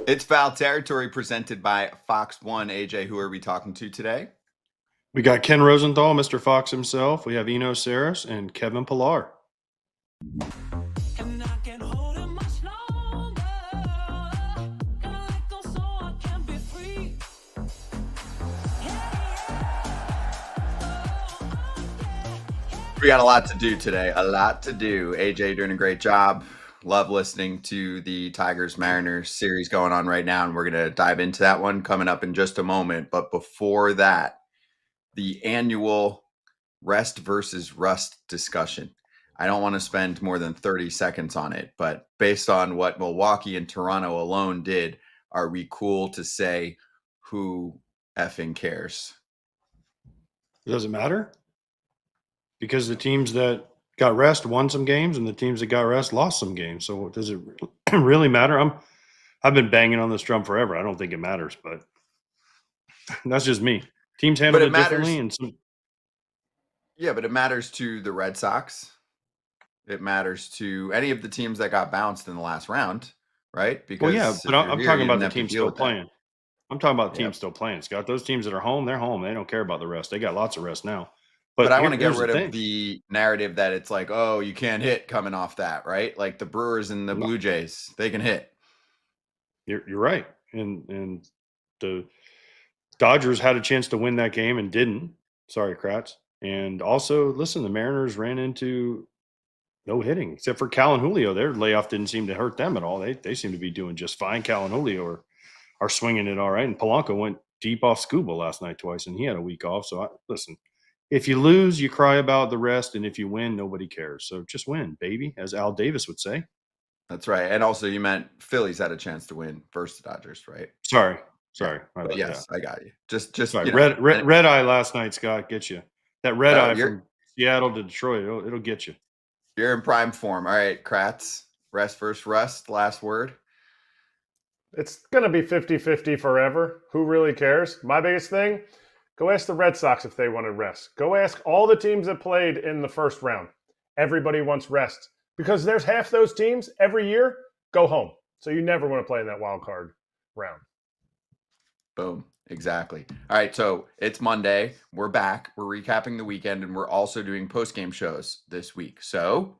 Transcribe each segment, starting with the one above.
It's Foul Territory presented by Fox One. AJ, who are we talking to today? We got Ken Rosenthal, Mr. Fox himself. We have Eno Sarris and Kevin Pillar. We got a lot to do today. A lot to do. AJ doing a great job. Love listening to the Tigers-Mariners series going on right now, and we're going to dive into that one coming up in just a moment. But before that, the annual rest versus rust discussion. I don't want to spend more than 30 seconds on it, but based on what Milwaukee and Toronto alone did, are we cool to say who effing cares? Does it matter? Because the teams that got rest won some games, and the teams that got rest lost some games. So does it really matter? I've been banging on this drum forever. I don't think it matters, but that's just me. Teams handle it differently, and yeah, but it matters to the Red Sox. It matters to any of the teams that got bounced in the last round, right? Because but I'm talking about the team still playing. I'm talking about the team still playing, Scott. Those teams that are home, they're home. They don't care about the rest. They got lots of rest now. But I want to get rid of the narrative that it's like, oh, you can't hit coming off that, right? Like the Brewers and the Blue Jays, they can hit. You're right. And the Dodgers had a chance to win that game and didn't. Sorry, Kratz. And also, listen, the Mariners ran into no hitting, except for Cal and Julio. Their layoff didn't seem to hurt them at all. They seem to be doing just fine. Cal and Julio are swinging it all right. And Polanco went deep off scuba last night twice, and he had a week off. So, listen, if you lose, you cry about the rest. And if you win, nobody cares. So just win, baby, as Al Davis would say. That's right. And also, you meant Phillies had a chance to win versus the Dodgers, right? Sorry. Yes, I got you. Just sorry. Red eye last night, Scott, gets you. That red eye from Seattle to Detroit, it'll get you. You're in prime form. All right, Kratz, rest versus rust, last word. It's going to be 50-50 forever. Who really cares? My biggest thing, go ask the Red Sox if they wanted rest. Go ask all the teams that played in the first round. Everybody wants rest because there's half those teams every year go home. So you never want to play in that wild card round. Boom. Exactly. All right. So it's Monday. We're back. We're recapping the weekend, and we're also doing post-game shows this week. So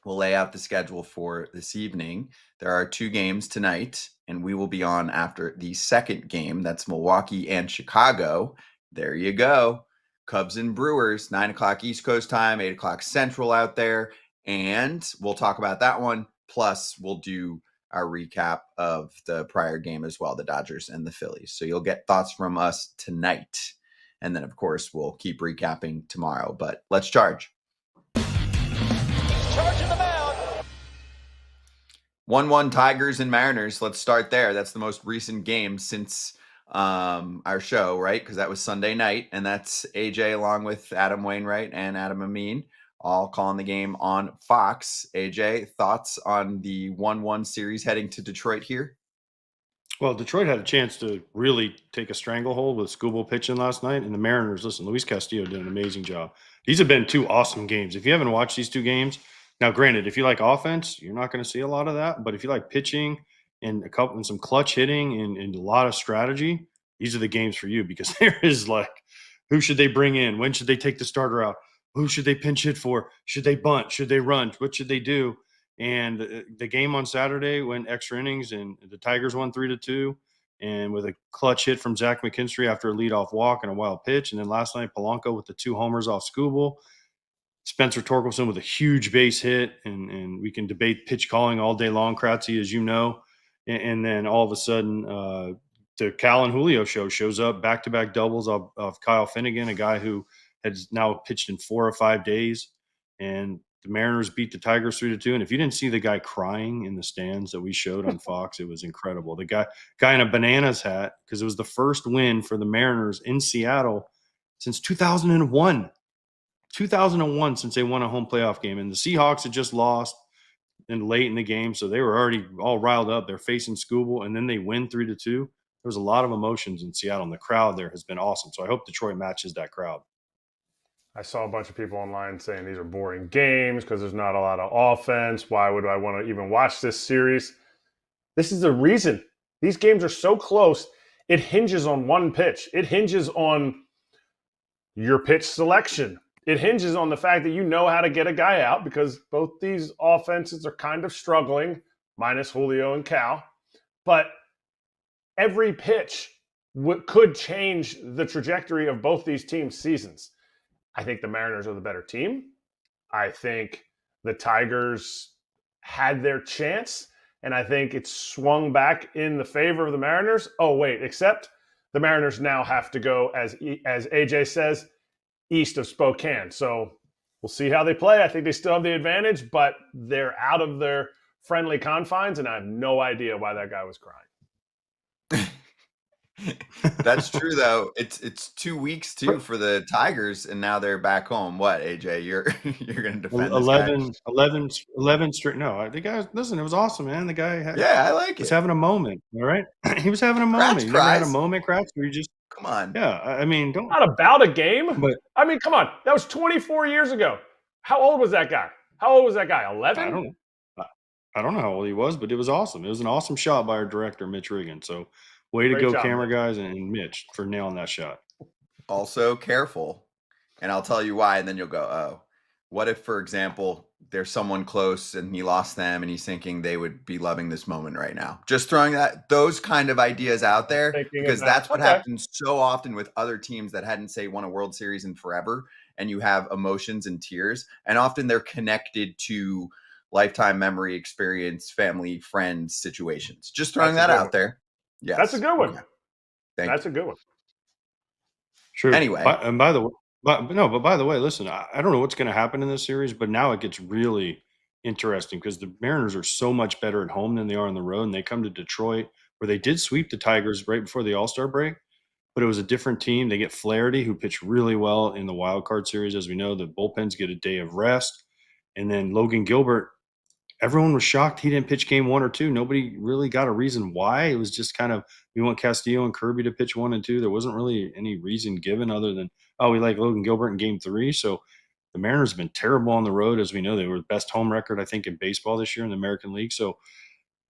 we'll lay out the schedule for this evening. There are 2 games tonight, and we will be on after the second game. That's Milwaukee and Chicago. There you go. Cubs and Brewers, 9 o'clock East Coast time, 8 o'clock Central out there. And we'll talk about that one. Plus, we'll do our recap of the prior game as well, the Dodgers and the Phillies. So you'll get thoughts from us tonight. And then, of course, we'll keep recapping tomorrow. But let's charge. Charging the mound. 1-1 Tigers and Mariners. Let's start there. That's the most recent game since our show, right? Because that was Sunday night. And that's AJ along with Adam Wainwright and Adam Amin, all calling the game on Fox. AJ, thoughts on the 1-1 series heading to Detroit here? Well, Detroit had a chance to really take a stranglehold with Skubal pitching last night. And the Mariners, listen, Luis Castillo did an amazing job. These have been 2 awesome games. If you haven't watched these 2 games, now granted, if you like offense, you're not going to see a lot of that. But if you like pitching and some clutch hitting and a lot of strategy, these are the games for you, because there is like, who should they bring in? When should they take the starter out? Who should they pinch hit for? Should they bunt? Should they run? What should they do? And the game on Saturday went extra innings, and the Tigers won 3-2, and with a clutch hit from Zach McKinstry after a leadoff walk and a wild pitch. And then last night, Polanco with the 2 homers off Skubal. Spencer Torkelson with a huge base hit, and we can debate pitch calling all day long, Kratzy, as you know. And then all of a sudden, the Cal and Julio shows up, back-to-back doubles of Kyle Finnegan, a guy who has now pitched in 4 or 5 days. And the Mariners beat the Tigers 3-2. And if you didn't see the guy crying in the stands that we showed on Fox, it was incredible. The guy in a bananas hat, because it was the first win for the Mariners in Seattle since 2001. 2001 since they won a home playoff game. And the Seahawks had just lost late in the game, so they were already all riled up. They're facing Skubal, and then they win 3-2. There was a lot of emotions in Seattle, and the crowd there has been awesome. So I hope Detroit matches that crowd. I saw a bunch of people online saying these are boring games because there's not a lot of offense. Why would I want to even watch this series? This is the reason These games are so close, it hinges on one pitch. It hinges on your pitch selection. It hinges on the fact that you know how to get a guy out, because both these offenses are kind of struggling, minus Julio and Cal. But every pitch could change the trajectory of both these teams' seasons. I think the Mariners are the better team. I think the Tigers had their chance, and I think it swung back in the favor of the Mariners. Oh, wait, except the Mariners now have to go, as AJ says, east of Spokane. So we'll see how they play. I think they still have the advantage, but they're out of their friendly confines, and I have no idea why that guy was crying. That's true, though. It's 2 weeks too for the Tigers, and now they're back home. What, AJ? You're going to defend 11 straight. No, the guy. Listen, it was awesome, man. The guy. I like it. Was having a moment. All right, he was having a moment. You never had a moment, Kratz, where you just come on. Yeah, I mean, don't not about a game. But I mean, come on. That was 24 years ago. How old was that guy? 11? I don't know how old he was, but it was awesome. It was an awesome shot by our director, Mitch Riggin. So, way to Great go, job, camera Mitch. guys, and Mitch for nailing that shot. Also, careful. And I'll tell you why, and then you'll go, oh. What if, for example, there's someone close and he lost them and he's thinking they would be loving this moment right now? Just throwing those kind of ideas out there, because that's what happens so often with other teams that hadn't, say, won a World Series in forever, and you have emotions and tears, and often they're connected to lifetime memory, experience, family, friends, situations. Just throwing that out there. Yeah, that's a good one. Okay. That's a good one. Sure. Anyway, by the way, listen, I don't know what's going to happen in this series, but now it gets really interesting because the Mariners are so much better at home than they are on the road, and they come to Detroit, where they did sweep the Tigers right before the All-Star break, but it was a different team. They get Flaherty, who pitched really well in the wild card series. As we know, the bullpens get a day of rest, and then Logan Gilbert. Everyone was shocked he didn't pitch game 1 or 2. Nobody really got a reason why. It was just kind of, we want Castillo and Kirby to pitch 1 and 2. There wasn't really any reason given other than, oh, we like Logan Gilbert in game 3. So the Mariners have been terrible on the road. As we know, they were the best home record, I think, in baseball this year in the American League. So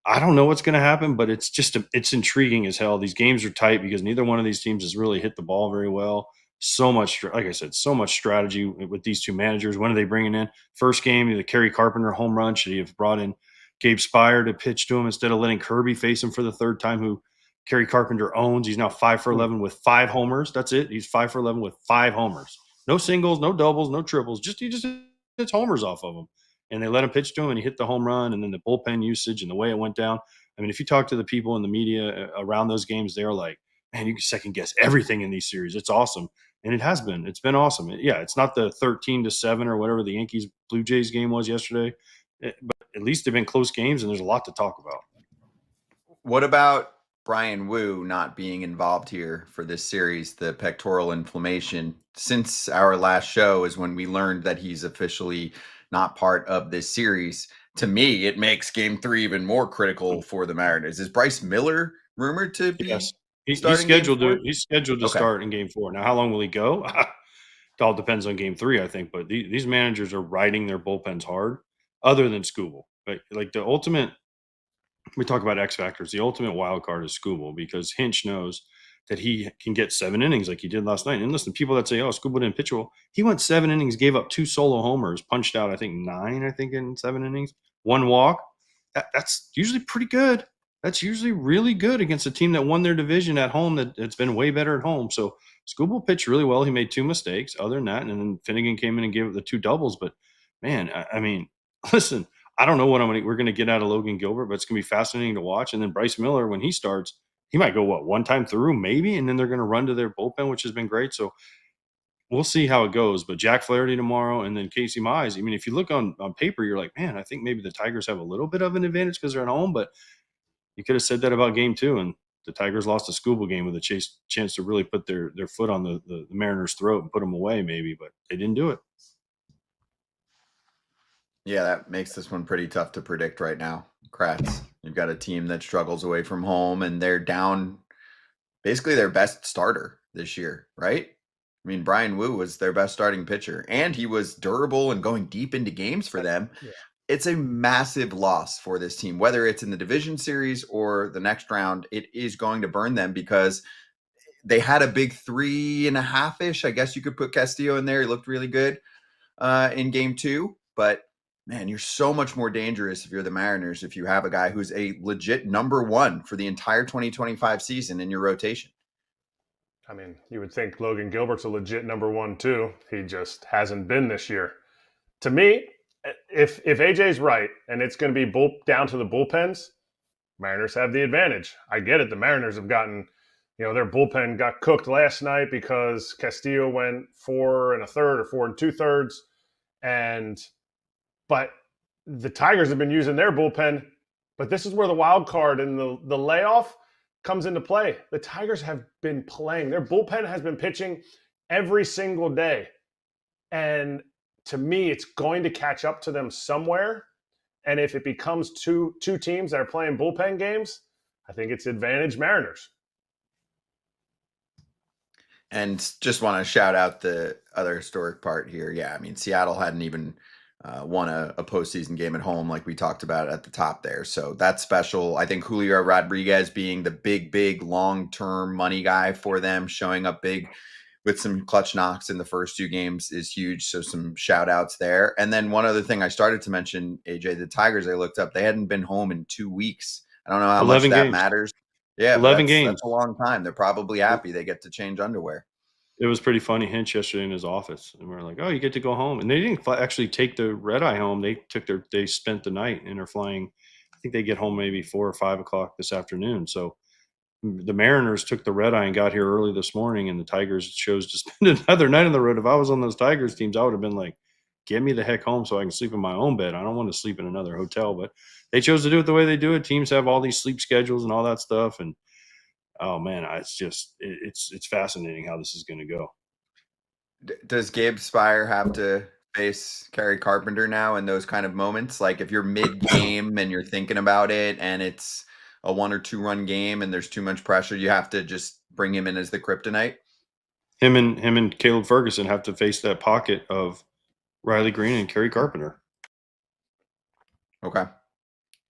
I don't know what's going to happen, but it's just, it's intriguing as hell. These games are tight because neither one of these teams has really hit the ball very well. So much, like I said, so much strategy with these two managers. When are they bringing in? First game, the Kerry Carpenter home run. Should he have brought in Gabe Spire to pitch to him instead of letting Kirby face him for the third time, who Kerry Carpenter owns? He's now 5 for 11 with 5 homers. That's it. He's 5 for 11 with 5 homers. No singles, no doubles, no triples. He just hits homers off of him. And they let him pitch to him, and he hit the home run. And then the bullpen usage and the way it went down. I mean, if you talk to the people in the media around those games, they're like, man, you can second guess everything in these series. It's awesome. And it has been. It's been awesome. Yeah, it's not the 13-7 or whatever the Yankees Blue Jays game was yesterday, but at least they've been close games, and there's a lot to talk about. What about Brian Wu not being involved here for this series, the pectoral inflammation? Since our last show is when we learned that he's officially not part of this series. To me, it makes game 3 even more critical for the Mariners. Is Bryce Miller rumored to be? Yes. He's scheduled to start in game 4. Now, how long will he go? It all depends on game 3, I think. But these managers are riding their bullpens hard, other than Skubal. Like the ultimate, we talk about X factors. The ultimate wild card is Skubal, because Hinch knows that he can get 7 innings like he did last night. And listen, people that say, oh, Skubal didn't pitch well, he went 7 innings, gave up 2 solo homers, punched out, I think, 9, in 7 innings, 1 walk. That's usually pretty good. That's usually really good against a team that won their division at home, that's been way better at home. So Skubal pitched really well. He made 2 mistakes other than that. And then Finnegan came in and gave it the 2 doubles. But, man, I mean, listen, I don't know what we're going to get out of Logan Gilbert, but it's going to be fascinating to watch. And then Bryce Miller, when he starts, he might go, one time through maybe, and then they're going to run to their bullpen, which has been great. So we'll see how it goes. But Jack Flaherty tomorrow, and then Casey Mize. I mean, if you look on paper, you're like, man, I think maybe the Tigers have a little bit of an advantage because they're at home, but you could have said that about game 2, and the Tigers lost a Skubal game with a chance to really put their foot on the Mariners' throat and put them away maybe, but they didn't do it. Yeah, that makes this one pretty tough to predict right now. Kratz, you've got a team that struggles away from home, and they're down basically their best starter this year, right? I mean, Brian Wu was their best starting pitcher, and he was durable and going deep into games for them. Yeah. it's a massive loss for this team, whether it's in the division series or the next round. It is going to burn them because they had a big 3.5-ish. I guess you could put Castillo in there. He looked really good in game 2, but man, you're so much more dangerous if you're the Mariners if you have a guy who's a legit number 1 for the entire 2025 season in your rotation. I mean, you would think Logan Gilbert's a legit number 1 too. He just hasn't been this year. To me, if AJ's right and it's going to be down to the bullpens, Mariners have the advantage. I get it. The Mariners have gotten, their bullpen got cooked last night because Castillo went 4 1/3 or 4 2/3, but the Tigers have been using their bullpen. But this is where the wild card and the layoff comes into play. The Tigers have been playing. Their bullpen has been pitching every single day. And to me, it's going to catch up to them somewhere. And if it becomes two teams that are playing bullpen games, I think it's advantage Mariners. And just want to shout out the other historic part here. Yeah, I mean, Seattle hadn't even won a postseason game at home like we talked about at the top there. So that's special. I think Julio Rodriguez being the big, long-term money guy for them, showing up big with some clutch knocks in the first 2 games is huge. So some shout outs there. And then one other thing I started to mention, AJ, the Tigers, I looked up, they hadn't been home in 2 weeks. I don't know how much that matters. Yeah, 11 games. That's a long time. They're probably happy they get to change underwear. It was pretty funny. Hinch yesterday in his office, and we were like, "Oh, you get to go home." And they didn't actually take the red eye home. They spent the night and are flying. I think they get home maybe 4 or 5 o'clock this afternoon. So the Mariners took the red eye and got here early this morning, and the Tigers chose to spend another night on the road. If I was on those Tigers teams, I would have been like, "Get me the heck home so I can sleep in my own bed. I don't want to sleep in another hotel." But they chose to do it the way they do it. Teams have all these sleep schedules and all that stuff, and oh man, it's fascinating how this is going to go. Does Gabe Spire have to face Kerry Carpenter now in those kind of moments? Like if you're mid-game and you're thinking about it and it's a 1 or 2 run game and there's too much pressure, you have to just bring him in as the kryptonite? Him and Caleb Ferguson have to face that pocket of Riley Green and Kerry Carpenter. Okay.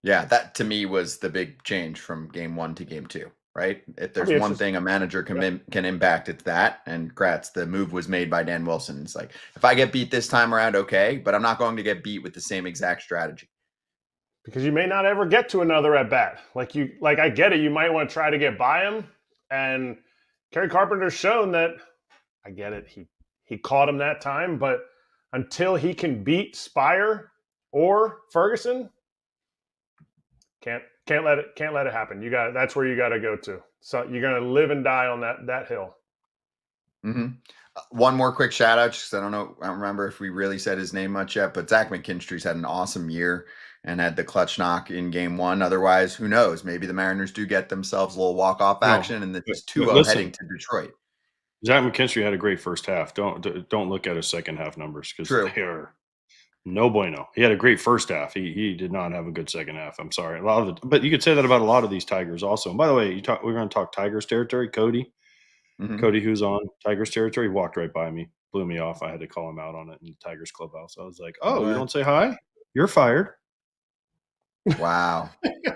Yeah, that to me was the big change from game 1 to game 2. Right? If there's one thing a manager can impact, it's that. And Kratz, the move was made by Dan Wilson. It's like, if I get beat this time around, okay, but I'm not going to get beat with the same exact strategy. Because you may not ever get to another at bat. Like I get it. You might want to try to get by him. And Kerry Carpenter's shown that, I get it. He caught him that time, but until he can beat Spire or Ferguson, can't let it happen. That's where you got to go to. So you're going to live and die on that hill. Mm-hmm. One more quick shout out, because I don't remember if we really said his name much yet, but Zach McKinstry's had an awesome year and had the clutch knock in game 1. Otherwise, who knows? Maybe the Mariners do get themselves a little walk-off action and it's 2-0 heading to Detroit. Zach McKinstry had a great first half. Don't look at his second half numbers because they are no bueno. He had a great first half. He did not have a good second half. I'm sorry. But you could say that about a lot of these Tigers also. And by the way, we're going to talk Tigers territory. Cody, who's on Tigers territory, walked right by me, blew me off. I had to call him out on it in the Tigers clubhouse. I was like, "Oh, you don't say hi? You're fired." Wow.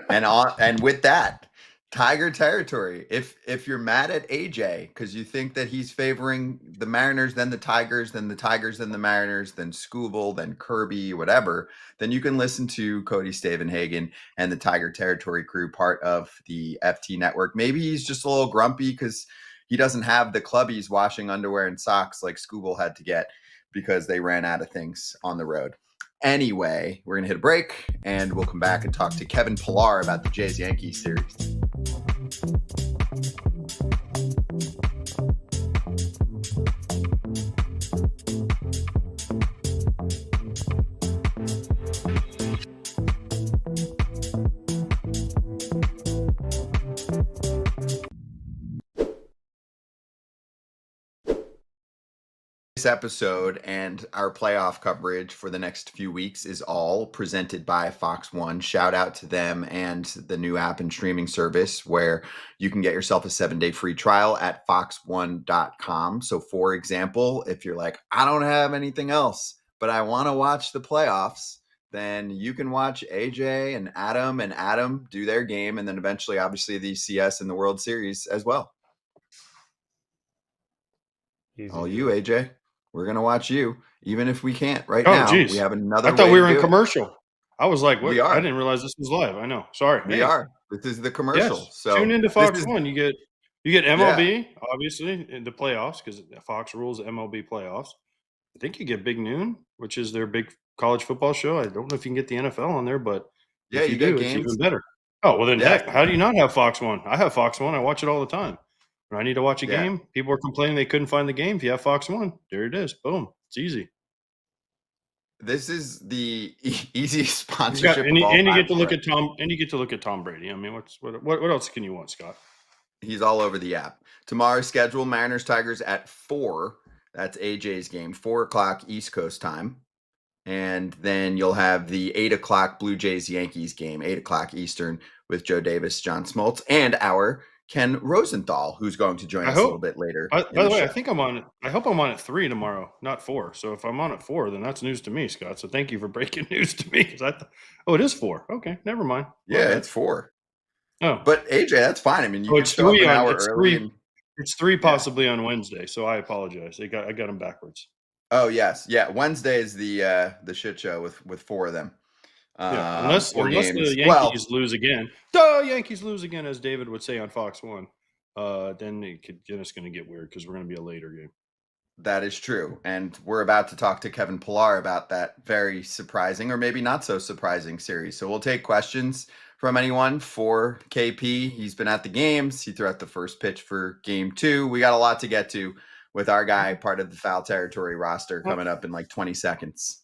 And with that, Tiger territory. If you're mad at AJ because you think that he's favoring the Mariners, then the Tigers, then the Tigers, then the Mariners, then Scooble, then Kirby, whatever, then you can listen to Cody Stavenhagen and the Tiger Territory crew, part of the FT network. Maybe he's just a little grumpy because he doesn't have the clubbies washing underwear and socks like Scooble had to get because they ran out of things on the road. Anyway, we're going to hit a break and we'll come back and talk to Kevin Pillar about the Jays-Yankees series. This episode and our playoff coverage for the next few weeks is all presented by Fox One. Shout out to them and the new app and streaming service where you can get yourself a 7-day free trial at fox1.com. So for example, if you're like, I don't have anything else, but I want to watch the playoffs, then you can watch AJ and Adam do their game, and then eventually, obviously, the CS and the World Series as well. Easy All to you, do. AJ. We're gonna watch you, even if we can't right Oh, now. geez. We have another. I thought way we to were in do it. commercial. I was like, what? We are. I didn't realize this was live. I know. Sorry. We Hey, are. This is the commercial. yes. So Tune into this Fox is- 1. You get MLB, obviously, in the playoffs because Fox rules the MLB playoffs. I think you get Big Noon, which is their big college football show. I don't know if you can get the NFL on there, but Yeah, if you do, get it's games. even better. Oh, well then, Yeah. heck, how do you not have Fox 1? I have Fox 1. I watch it all the time. When I need to watch a Yeah. game, people are complaining they couldn't find the game. If you have Fox 1, there it is. Boom. It's easy. This is the easiest You sponsorship got, of all and you time get to for look it. at Tom. And you get to look at Tom Brady. I mean, what else can you want, Scott? He's all over the app. Tomorrow's schedule: Mariners Tigers at 4. That's AJ's game, 4:00 East Coast time, and then you'll have the 8:00 Blue Jays Yankees game, 8:00 Eastern, with Joe Davis, John Smoltz, and our Ken Rosenthal, who's going to join us a little bit later. By the way, show. I think I'm on. I hope I'm on at 3 tomorrow, not 4. So if I'm on at 4, then that's news to me, Scott. So thank you for breaking news to me. It is 4. Okay, never mind. Yeah, it's 4. Oh, But AJ, that's fine. I mean, you Oh, can it's show up 3 an on- hour it's early. 3. It's 3 possibly on Wednesday. So I apologize. I got them backwards. Oh yes, yeah. Wednesday is the shit show with 4 of them. Yeah, unless 4 games. the Yankees lose again. The Yankees lose again, as David would say on Fox 1. Then it's going to get weird because we're going to be a later game. That is true. And we're about to talk to Kevin Pillar about that very surprising, or maybe not so surprising, series. So we'll take questions from anyone for KP. He's been at the games. He threw out the first pitch for game 2. We got a lot to get to with our guy, part of the Foul Territory roster, coming up in like 20 seconds.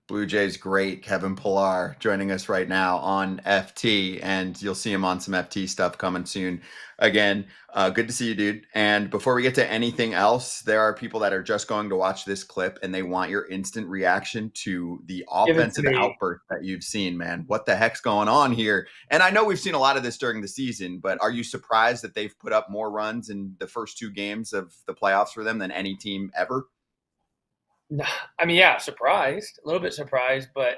Blue Jays great Kevin Pillar joining us right now on FT, and you'll see him on some FT stuff coming soon. Again, good to see you, dude. And before we get to anything else, there are people that are just going to watch this clip and they want your instant reaction to the offensive outburst that you've seen, man. What the heck's going on here? And I know we've seen a lot of this during the season, but are you surprised that they've put up more runs in the first 2 games of the playoffs for them than any team ever? I mean, yeah, surprised, a little bit surprised, but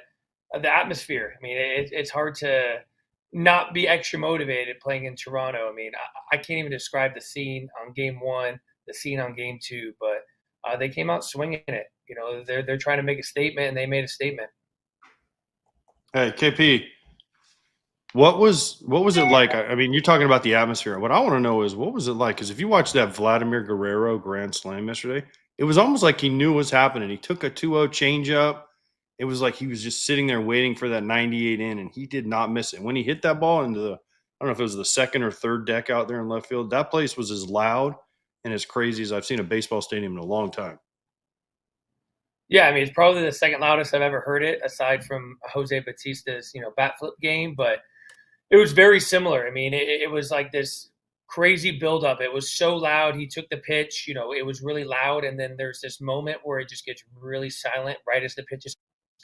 the atmosphere. I mean, it's hard to not be extra motivated playing in Toronto. I mean, I can't even describe the scene on game 1, the scene on game 2, but they came out swinging it. You know, they're trying to make a statement, and they made a statement. Hey, KP, what was it like? I mean, you're talking about the atmosphere. What I want to know is what was it like? Because if you watched that Vladimir Guerrero grand slam yesterday, it was almost like he knew what was happening. He took a 2-0 changeup. It was like he was just sitting there waiting for that 98 in, and he did not miss it. When he hit that ball into I don't know if it was the second or third deck out there in left field, that place was as loud and as crazy as I've seen a baseball stadium in a long time. Yeah, I mean, it's probably the second loudest I've ever heard it, aside from Jose Batista's, bat flip game. But it was very similar. I mean, it was like this crazy buildup. It was so loud. He took the pitch, it was really loud. And then there's this moment where it just gets really silent right as the pitch is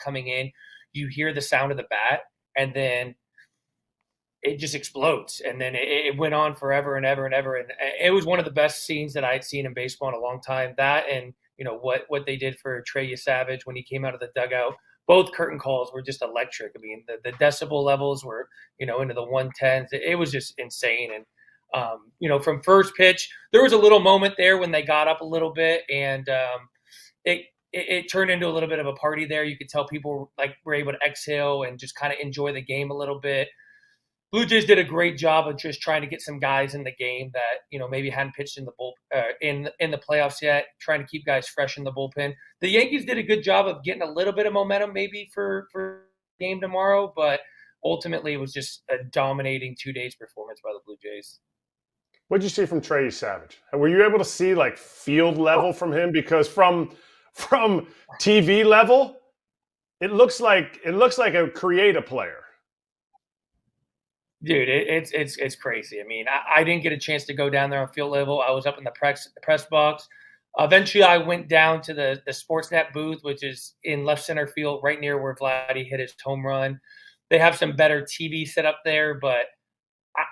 coming in. You hear the sound of the bat, and then it just explodes. And then it went on forever and ever and ever. And it was one of the best scenes that I'd seen in baseball in a long time. That and, what they did for Trey Savage when he came out of the dugout. Both curtain calls were just electric. I mean, the decibel levels were, into the 110s. It was just insane. And, from first pitch, there was a little moment there when they got up a little bit, and it turned into a little bit of a party there. You could tell people were able to exhale and just kind of enjoy the game a little bit. Blue Jays did a great job of just trying to get some guys in the game that, maybe hadn't pitched in the in the playoffs yet, trying to keep guys fresh in the bullpen. The Yankees did a good job of getting a little bit of momentum maybe for game tomorrow, but ultimately it was just a dominating 2 days performance by the Blue Jays. What did you see from Trey Savage? Were you able to see field level from him? Because from from TV level, it looks like a creative player. Dude, it's crazy. I mean, I didn't get a chance to go down there on field level. I was up in the press box. Eventually, I went down to the Sportsnet booth, which is in left center field, right near where Vladdy hit his home run. They have some better TV set up there, but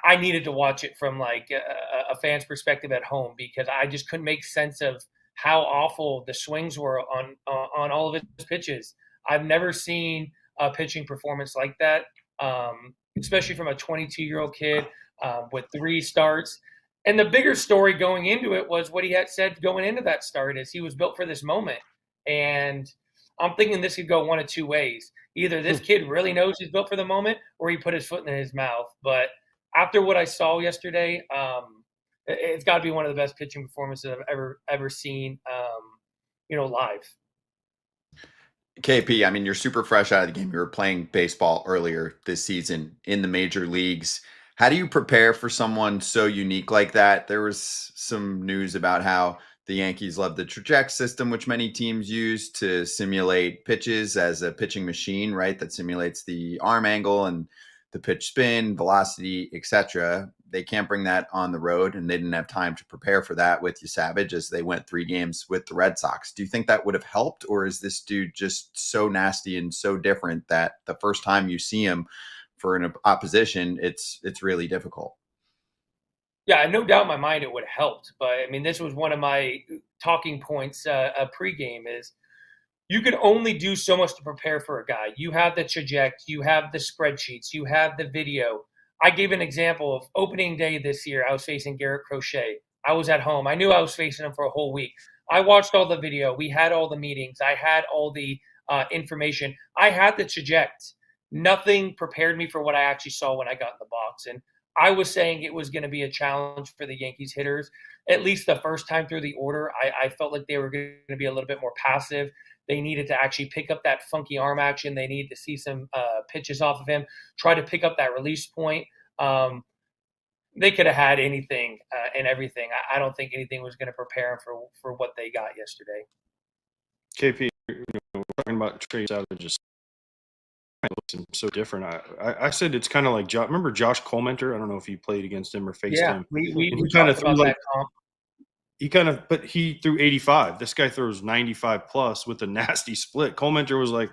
I needed to watch it from like a fan's perspective at home because I just couldn't make sense of how awful the swings were on all of his pitches. I've never seen a pitching performance like that, especially from a 22-year-old kid with 3 starts. And the bigger story going into it was what he had said going into that start is he was built for this moment. And I'm thinking this could go one of 2 ways. Either this kid really knows he's built for the moment or he put his foot in his mouth. But after what I saw yesterday, it's got to be one of the best pitching performances I've ever seen, live. KP, I mean, you're super fresh out of the game. You were playing baseball earlier this season in the major leagues. How do you prepare for someone so unique like that? There was some news about how the Yankees love the traject system, which many teams use to simulate pitches as a pitching machine, right? That simulates the arm angle and the pitch spin, velocity, etc. They can't bring that on the road, and they didn't have time to prepare for that with Savage as they went 3 games with the Red Sox. Do you think that would have helped, or is this dude just so nasty and so different that the first time you see him for an opposition, it's really difficult? Yeah, no doubt in my mind it would have helped. But, I mean, this was one of my talking points pregame is you can only do so much to prepare for a guy. You have the traject, you have the spreadsheets, you have the video. I gave an example of opening day this year. I was facing Garrett Crochet. I was at home. I knew I was facing him for a whole week. I watched all the video. We had all the meetings. I had all the information. I had the traject. Nothing prepared me for what I actually saw when I got in the box. And I was saying it was going to be a challenge for the Yankees hitters. At least the first time through the order, I felt like they were going to be a little bit more passive. They needed to actually pick up that funky arm action. They needed to see some pitches off of him, try to pick up that release point. They could have had anything and everything. I don't think anything was going to prepare them for what they got yesterday. KP, we're talking about Trey Savage. So different. I said it's kind of like remember Josh Colmenter? I don't know if you played against him or faced him. We kind of threw like but he threw 85. This guy throws 95 plus with a nasty split. Colmenter was like,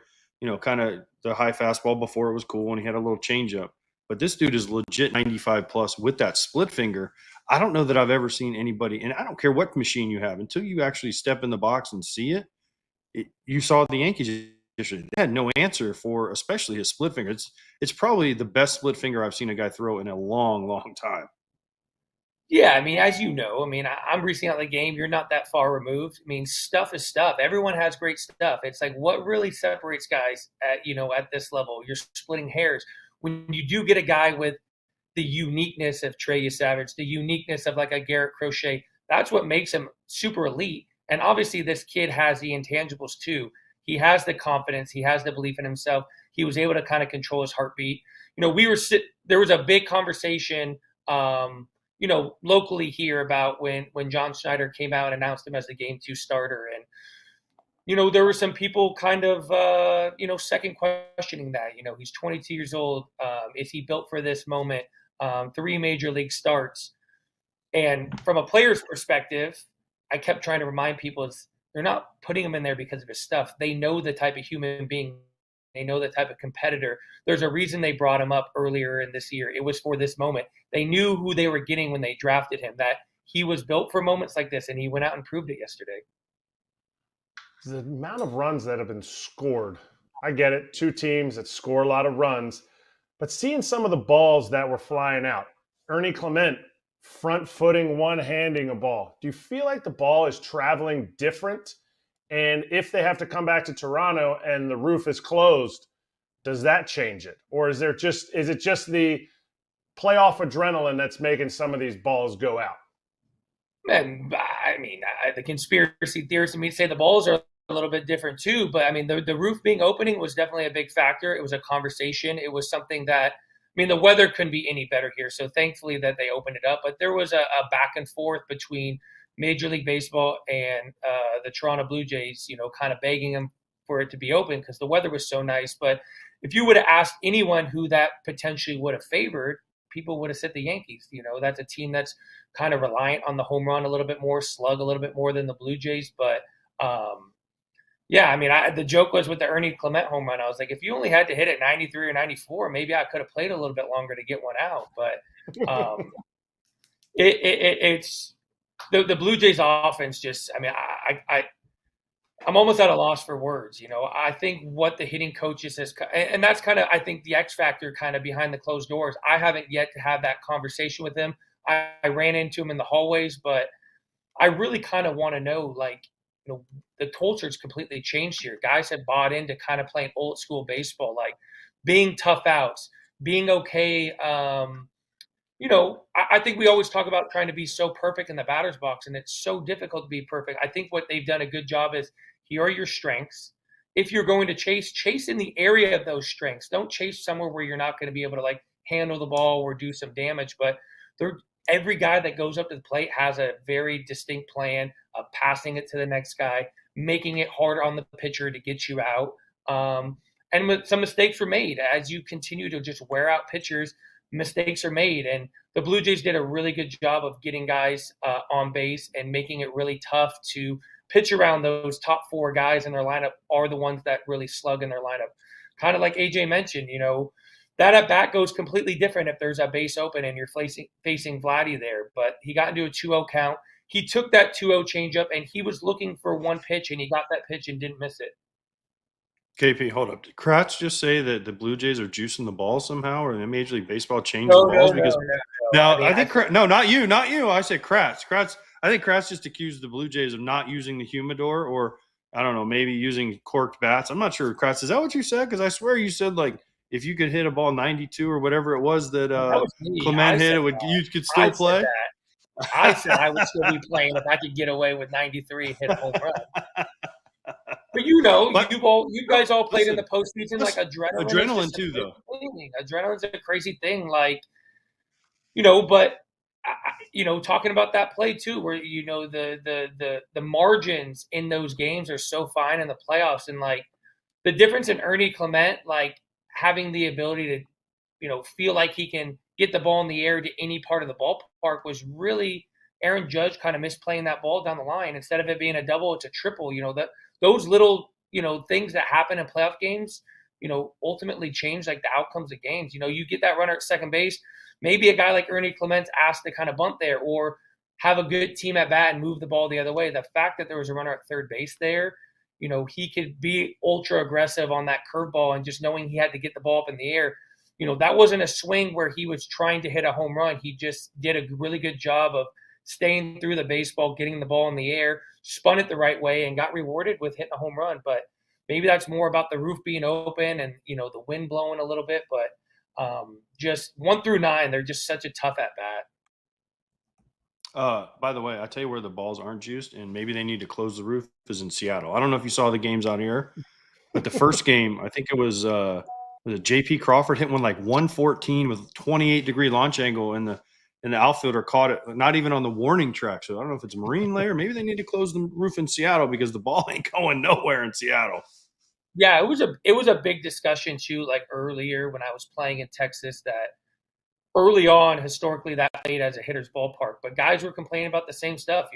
kind of the high fastball before it was cool and he had a little changeup. But this dude is legit 95 plus with that split finger. I don't know that I've ever seen anybody, and I don't care what machine you have, until you actually step in the box and see it. You saw the Yankees. They had no answer for, especially his split finger. It's probably the best split finger I've seen a guy throw in a long, long time. Yeah, I mean, as you know, I'm recently out of the game. You're not that far removed. I mean, stuff is stuff. Everyone has great stuff. It's like what really separates guys at this level. You're splitting hairs. When you do get a guy with the uniqueness of Trey Savage, the uniqueness of like a Garrett Crochet, that's what makes him super elite. And obviously this kid has the intangibles too. He has the confidence. He has the belief in himself. He was able to kind of control his heartbeat. There was a big conversation, locally here about when John Schneider came out and announced him as the Game 2 starter. And, there were some people kind of, second questioning that. He's 22 years old. Is he built for this moment? 3 major league starts. And from a player's perspective, I kept trying to remind people they're not putting him in there because of his stuff. They know the type of human being. They know the type of competitor. There's a reason they brought him up earlier in this year. It was for this moment. They knew who they were getting when they drafted him, that he was built for moments like this, and he went out and proved it yesterday. The amount of runs that have been scored, I get it, 2 teams that score a lot of runs, but seeing some of the balls that were flying out, Ernie Clement front-footing, one-handing a ball. Do you feel like the ball is traveling different? And if they have to come back to Toronto and the roof is closed, does that change it? Or is it just the playoff adrenaline that's making some of these balls go out? And the conspiracy theorists say the balls are a little bit different too. But the roof being opening was definitely a big factor. It was a conversation. It was something that, the weather couldn't be any better here. So thankfully that they opened it up. But there was a back and forth between Major League Baseball and the Toronto Blue Jays, kind of begging them for it to be open because the weather was so nice. But if you would have asked anyone who that potentially would have favored, people would have said the Yankees. That's a team that's kind of reliant on the home run a little bit more, slug a little bit more than the Blue Jays. But yeah, I mean, the joke was with the Ernie Clement home run. I was like, if you only had to hit it 93 or 94, maybe I could have played a little bit longer to get one out. But it's the Blue Jays offense. Just, I mean, I'm almost at a loss for words. I think what the hitting coaches has, and that's kind of, I think, the X factor kind of behind the closed doors. I haven't yet to have that conversation with him. I ran into him in the hallways, but I really kind of want to know, like, the culture's completely changed here. Guys have bought into kind of playing old school baseball, like being tough outs, being okay. I think we always talk about trying to be so perfect in the batter's box, and it's so difficult to be perfect. I think what they've done a good job is, here are your strengths. If you're going to chase in the area of those strengths. Don't chase somewhere where you're not going to be able to, like, handle the ball or do some damage. But every guy that goes up to the plate has a very distinct plan of passing it to the next guy, making it harder on the pitcher to get you out. And some mistakes were made. As you continue to just wear out pitchers, mistakes are made. And the Blue Jays did a really good job of getting guys on base and making it really tough to pitch around. Those top four guys in their lineup are the ones that really slug in their lineup. Kind of like AJ mentioned, that at bat goes completely different if there's a base open and you're facing Vladdy there. But he got into a 2-0 count. He took that 2-0 changeup, and he was looking for one pitch, and he got that pitch and didn't miss it. KP, hold up. Did Kratz just say that the Blue Jays are juicing the ball somehow, or the Major League Baseball changed the balls? No. I think no, not you. I said Kratz. I think Kratz just accused the Blue Jays of not using the humidor, or I don't know, maybe using corked bats. I'm not sure. Kratz, is that what you said? Because I swear you said, like, if you could hit a ball 92 or whatever it was that Clement hit, you could still play. I said I would still be playing if I could get away with 93 and hit a home run. But you guys all played in the postseason, like adrenaline. Adrenaline too, though. Adrenaline's a crazy thing, like, but talking about that play too, where the margins in those games are so fine in the playoffs, and like the difference in Ernie Clement, like having the ability to, feel like he can get the ball in the air to any part of the ballpark, was really Aaron Judge kind of misplaying that ball down the line. Instead of it being a double, it's a triple. Those little, things that happen in playoff games, ultimately change, like, the outcomes of games. You get that runner at second base, maybe a guy like Ernie Clement's asked to kind of bunt there or have a good team at bat and move the ball the other way. The fact that there was a runner at third base there, he could be ultra aggressive on that curveball, and just knowing he had to get the ball up in the air. That wasn't a swing where he was trying to hit a home run. He just did a really good job of staying through the baseball, getting the ball in the air, spun it the right way, and got rewarded with hitting a home run. But maybe that's more about the roof being open and, the wind blowing a little bit. But just 1 through 9, they're just such a tough at bat. By the way, I tell you where the balls aren't juiced, and maybe they need to close the roof, is in Seattle. I don't know if you saw the games out here, but the first game, I think it was J.P. Crawford hit one like 114 with 28-degree launch angle, and the outfielder caught it, not even on the warning track. So I don't know if it's a marine layer. Maybe they need to close the roof in Seattle because the ball ain't going nowhere in Seattle. Yeah, it was a big discussion too, like earlier when I was playing in Texas, that early on, historically, that played as a hitter's ballpark. But guys were complaining about the same stuff.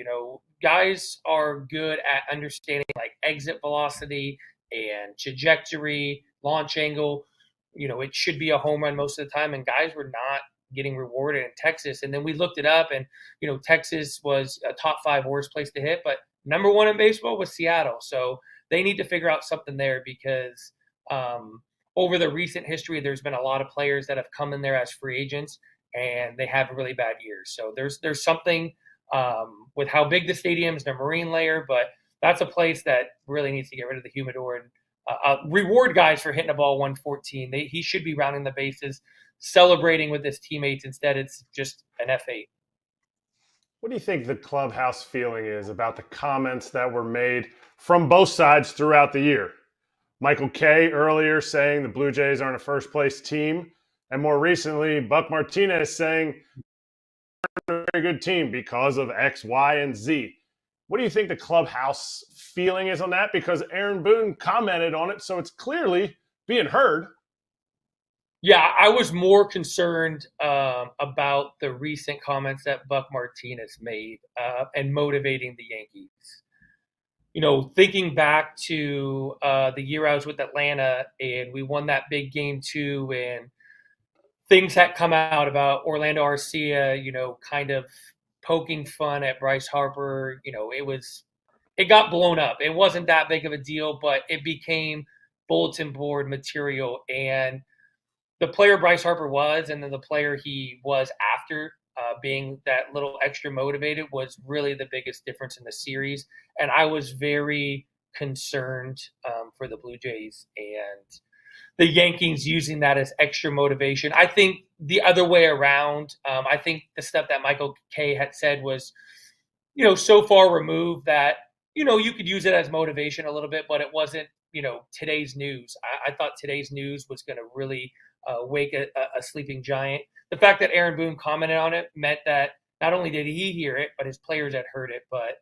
Guys are good at understanding, like, exit velocity and trajectory, launch angle. It should be a home run most of the time, and guys were not getting rewarded in Texas. And then we looked it up, and Texas was a top 5 worst place to hit, but number 1 in baseball was Seattle. So they need to figure out something there, because over the recent history, there's been a lot of players that have come in there as free agents, and they have really bad years. So there's something with how big the stadium is, the marine layer, but that's a place that really needs to get rid of the humidor and reward guys for hitting a ball 114. He should be rounding the bases, celebrating with his teammates. Instead, it's just an F8. What do you think the clubhouse feeling is about the comments that were made from both sides throughout the year? Michael Kay earlier saying the Blue Jays aren't a first-place team, and more recently, Buck Martinez saying very good team because of X, Y, and Z. What do you think the clubhouse feeling is on that? Because Aaron Boone commented on it, so it's clearly being heard. Yeah, I was more concerned about the recent comments that Buck Martinez made and motivating the Yankees. Thinking back to the year I was with Atlanta and we won that big game 2, and things had come out about Orlando Arcia, kind of poking fun at Bryce Harper. It got blown up. It wasn't that big of a deal, but it became bulletin board material. And the player Bryce Harper was, and then the player he was after, being that little extra motivated, was really the biggest difference in the series. And I was very concerned for the Blue Jays and the Yankees using that as extra motivation. I think the other way around, I think the stuff that Michael Kay had said was, so far removed that, you could use it as motivation a little bit, but it wasn't, today's news. I thought today's news was going to really wake a sleeping giant. The fact that Aaron Boone commented on it meant that not only did he hear it, but his players had heard it. But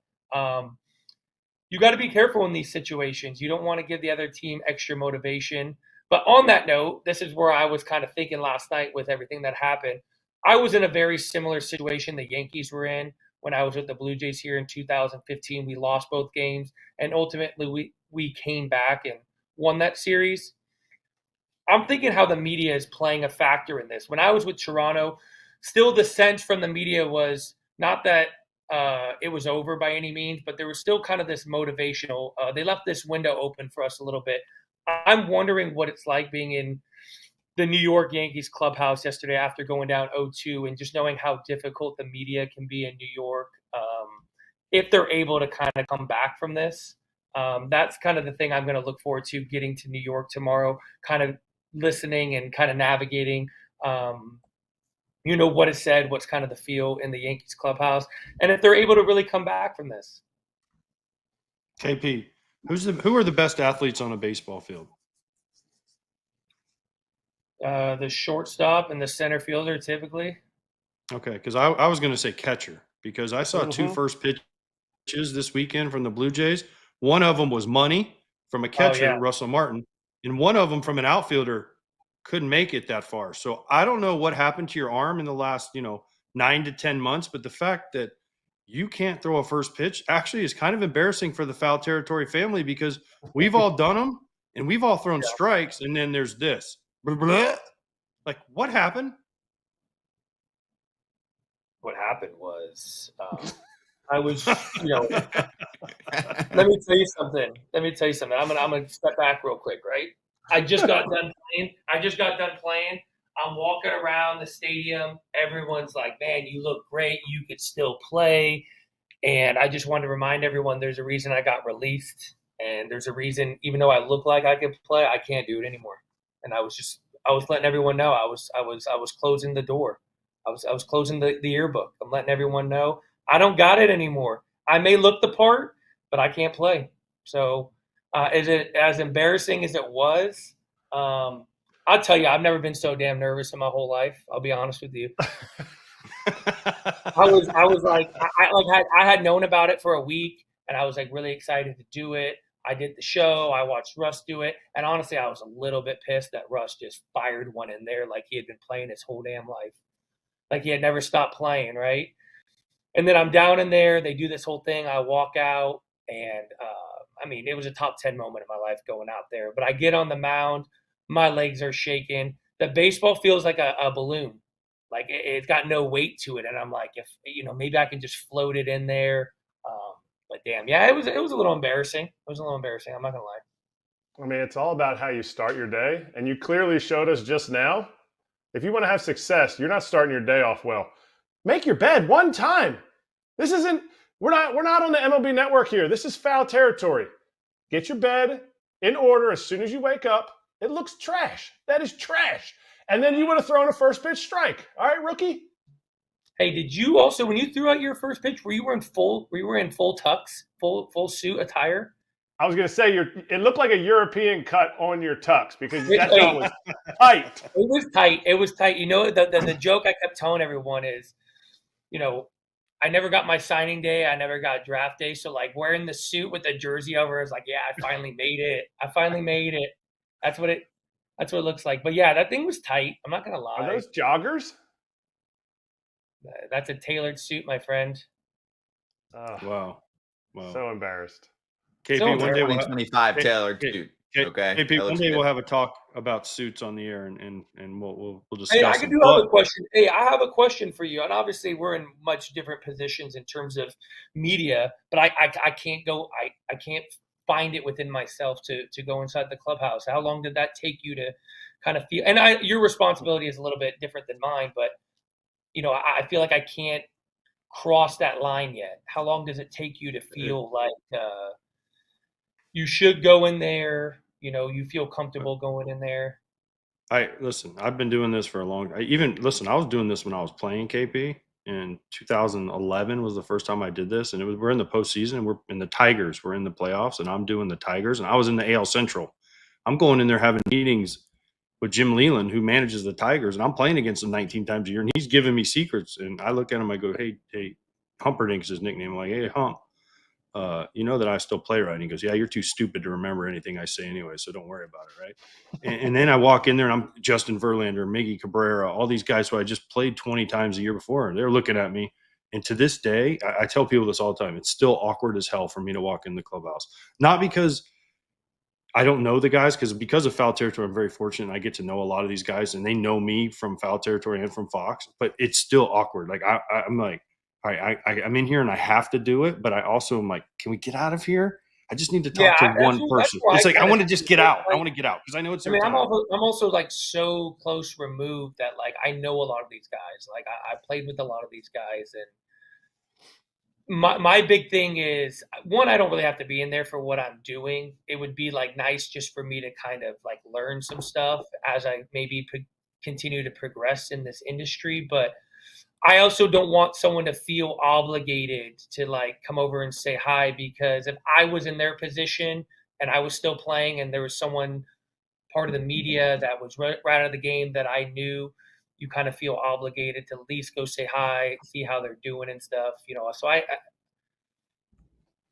you got to be careful in these situations. You don't want to give the other team extra motivation. But on that note, this is where I was kind of thinking last night with everything that happened. I was in a very similar situation the Yankees were in when I was with the Blue Jays here in 2015. We lost both games, and ultimately we came back and won that series. I'm thinking how the media is playing a factor in this. When I was with Toronto, still the sense from the media was not that it was over by any means, but there was still kind of this motivational. They left this window open for us a little bit. I'm wondering what it's like being in the New York Yankees clubhouse yesterday after going down 0-2 and just knowing how difficult the media can be in New York if they're able to kind of come back from this. That's kind of the thing I'm going to look forward to, getting to New York tomorrow, kind of listening and kind of navigating, what is said, what's kind of the feel in the Yankees clubhouse, and if they're able to really come back from this. KP, who are the best athletes on a baseball field? The shortstop and the center fielder typically. Okay, because I was going to say catcher, because I saw two first pitches this weekend from the Blue Jays. One of them was money from a catcher, Russell Martin, and one of them from an outfielder couldn't make it that far. So I don't know what happened to your arm in the last 9 to 10 months, but the fact that you can't throw a first pitch actually is kind of embarrassing for the foul territory family, because we've all done them and we've all thrown strikes, and then there's this. Blah, blah. Like, what happened? What happened was I was, let me tell you something. I'm gonna step back real quick, right? I just got done playing. I'm walking around the stadium. Everyone's like, man, you look great. You could still play. And I just wanted to remind everyone there's a reason I got released. And there's a reason, even though I look like I can play, I can't do it anymore. And I was letting everyone know I was closing the door. I was closing the yearbook. I'm letting everyone know I don't got it anymore. I may look the part, but I can't play. So is it as embarrassing as it was? I'll tell you, I've never been so damn nervous in my whole life. I'll be honest with you. I was like, I had known about it for a week, and I was like really excited to do it. I did the show. I watched Russ do it, and honestly, I was a little bit pissed that Russ just fired one in there like he had been playing his whole damn life, like he had never stopped playing, right? And then I'm down in there. They do this whole thing. I walk out, and it was a top 10 moment of my life going out there. But I get on the mound. My legs are shaking. The baseball feels like a balloon. Like it's got no weight to it. And I'm like, if maybe I can just float it in there. But damn, yeah, it was a little embarrassing. I'm not gonna lie. I mean, it's all about how you start your day. And you clearly showed us just now, if you want to have success, you're not starting your day off well. Make your bed one time. We're not on the MLB network here. This is foul territory. Get your bed in order as soon as you wake up. It looks trash. That is trash. And then you would have thrown a first pitch strike. All right, rookie? Hey, did you also, when you threw out your first pitch, were you in full tux, full suit attire? I was going to say, it looked like a European cut on your tux, because that was tight. It was tight. The joke I kept telling everyone is, I never got my signing day. I never got draft day. So like wearing the suit with the jersey over is like, yeah, I finally made it. I finally made it. That's what it looks like. But yeah, that thing was tight. I'm not gonna lie. Are those joggers? That's a tailored suit, my friend. Wow. So embarrassed. KP, So one day we'll 2025 tailored suit. Okay. KP, That one looks day good. we'll have a talk about suits on the air, and we'll discuss. Hey, I them. do have a question. Hey, I have a question for you. And obviously, we're in much different positions in terms of media, but I can't go. I can't find it within myself to go inside the clubhouse. How long did that take you to kind of feel? And your responsibility is a little bit different than mine, but you know, I feel like I can't cross that line yet. How long does it take you to feel like you should go in there? You know, you feel comfortable going in there? Listen, I've been doing this for a long time. I was doing this when I was playing, KP. In 2011 was the first time I did this, and we're in the postseason, and we're in the Tigers. We're in the playoffs, and I'm doing the Tigers, and I was in the AL Central. I'm going in there having meetings with Jim Leland, who manages the Tigers, and I'm playing against him 19 times a year, and he's giving me secrets. And I look at him, I go, hey, Humperdink's his nickname. I'm like, hey, Hump, you know that I still play, right? And he goes, yeah, you're too stupid to remember anything I say anyway, so don't worry about it, right? and then I walk in there, and I'm Justin Verlander, Miggy Cabrera, all these guys who I just played 20 times a year before, and they're looking at me. And to this day, I tell people this all the time, it's still awkward as hell for me to walk in the clubhouse. Not because I don't know the guys, because of Foul Territory, I'm very fortunate. I get to know a lot of these guys, and they know me from Foul Territory and from Fox. But it's still awkward. Like I'm like, all right, I'm in here and I have to do it, but I also am like, can we get out of here? I just need to talk to one person. It's like I want to just get out. I want to get out because I know it's. I mean, I'm also like so close removed that like I know a lot of these guys. Like I played with a lot of these guys, and my big thing is, one, I don't really have to be in there for what I'm doing. It would be like nice just for me to kind of like learn some stuff as I maybe continue to progress in this industry. But I also don't want someone to feel obligated to like come over and say hi, because if I was in their position and I was still playing and there was someone part of the media that was right out of the game that I knew, you kind of feel obligated to at least go say hi, see how they're doing and stuff, you know. So I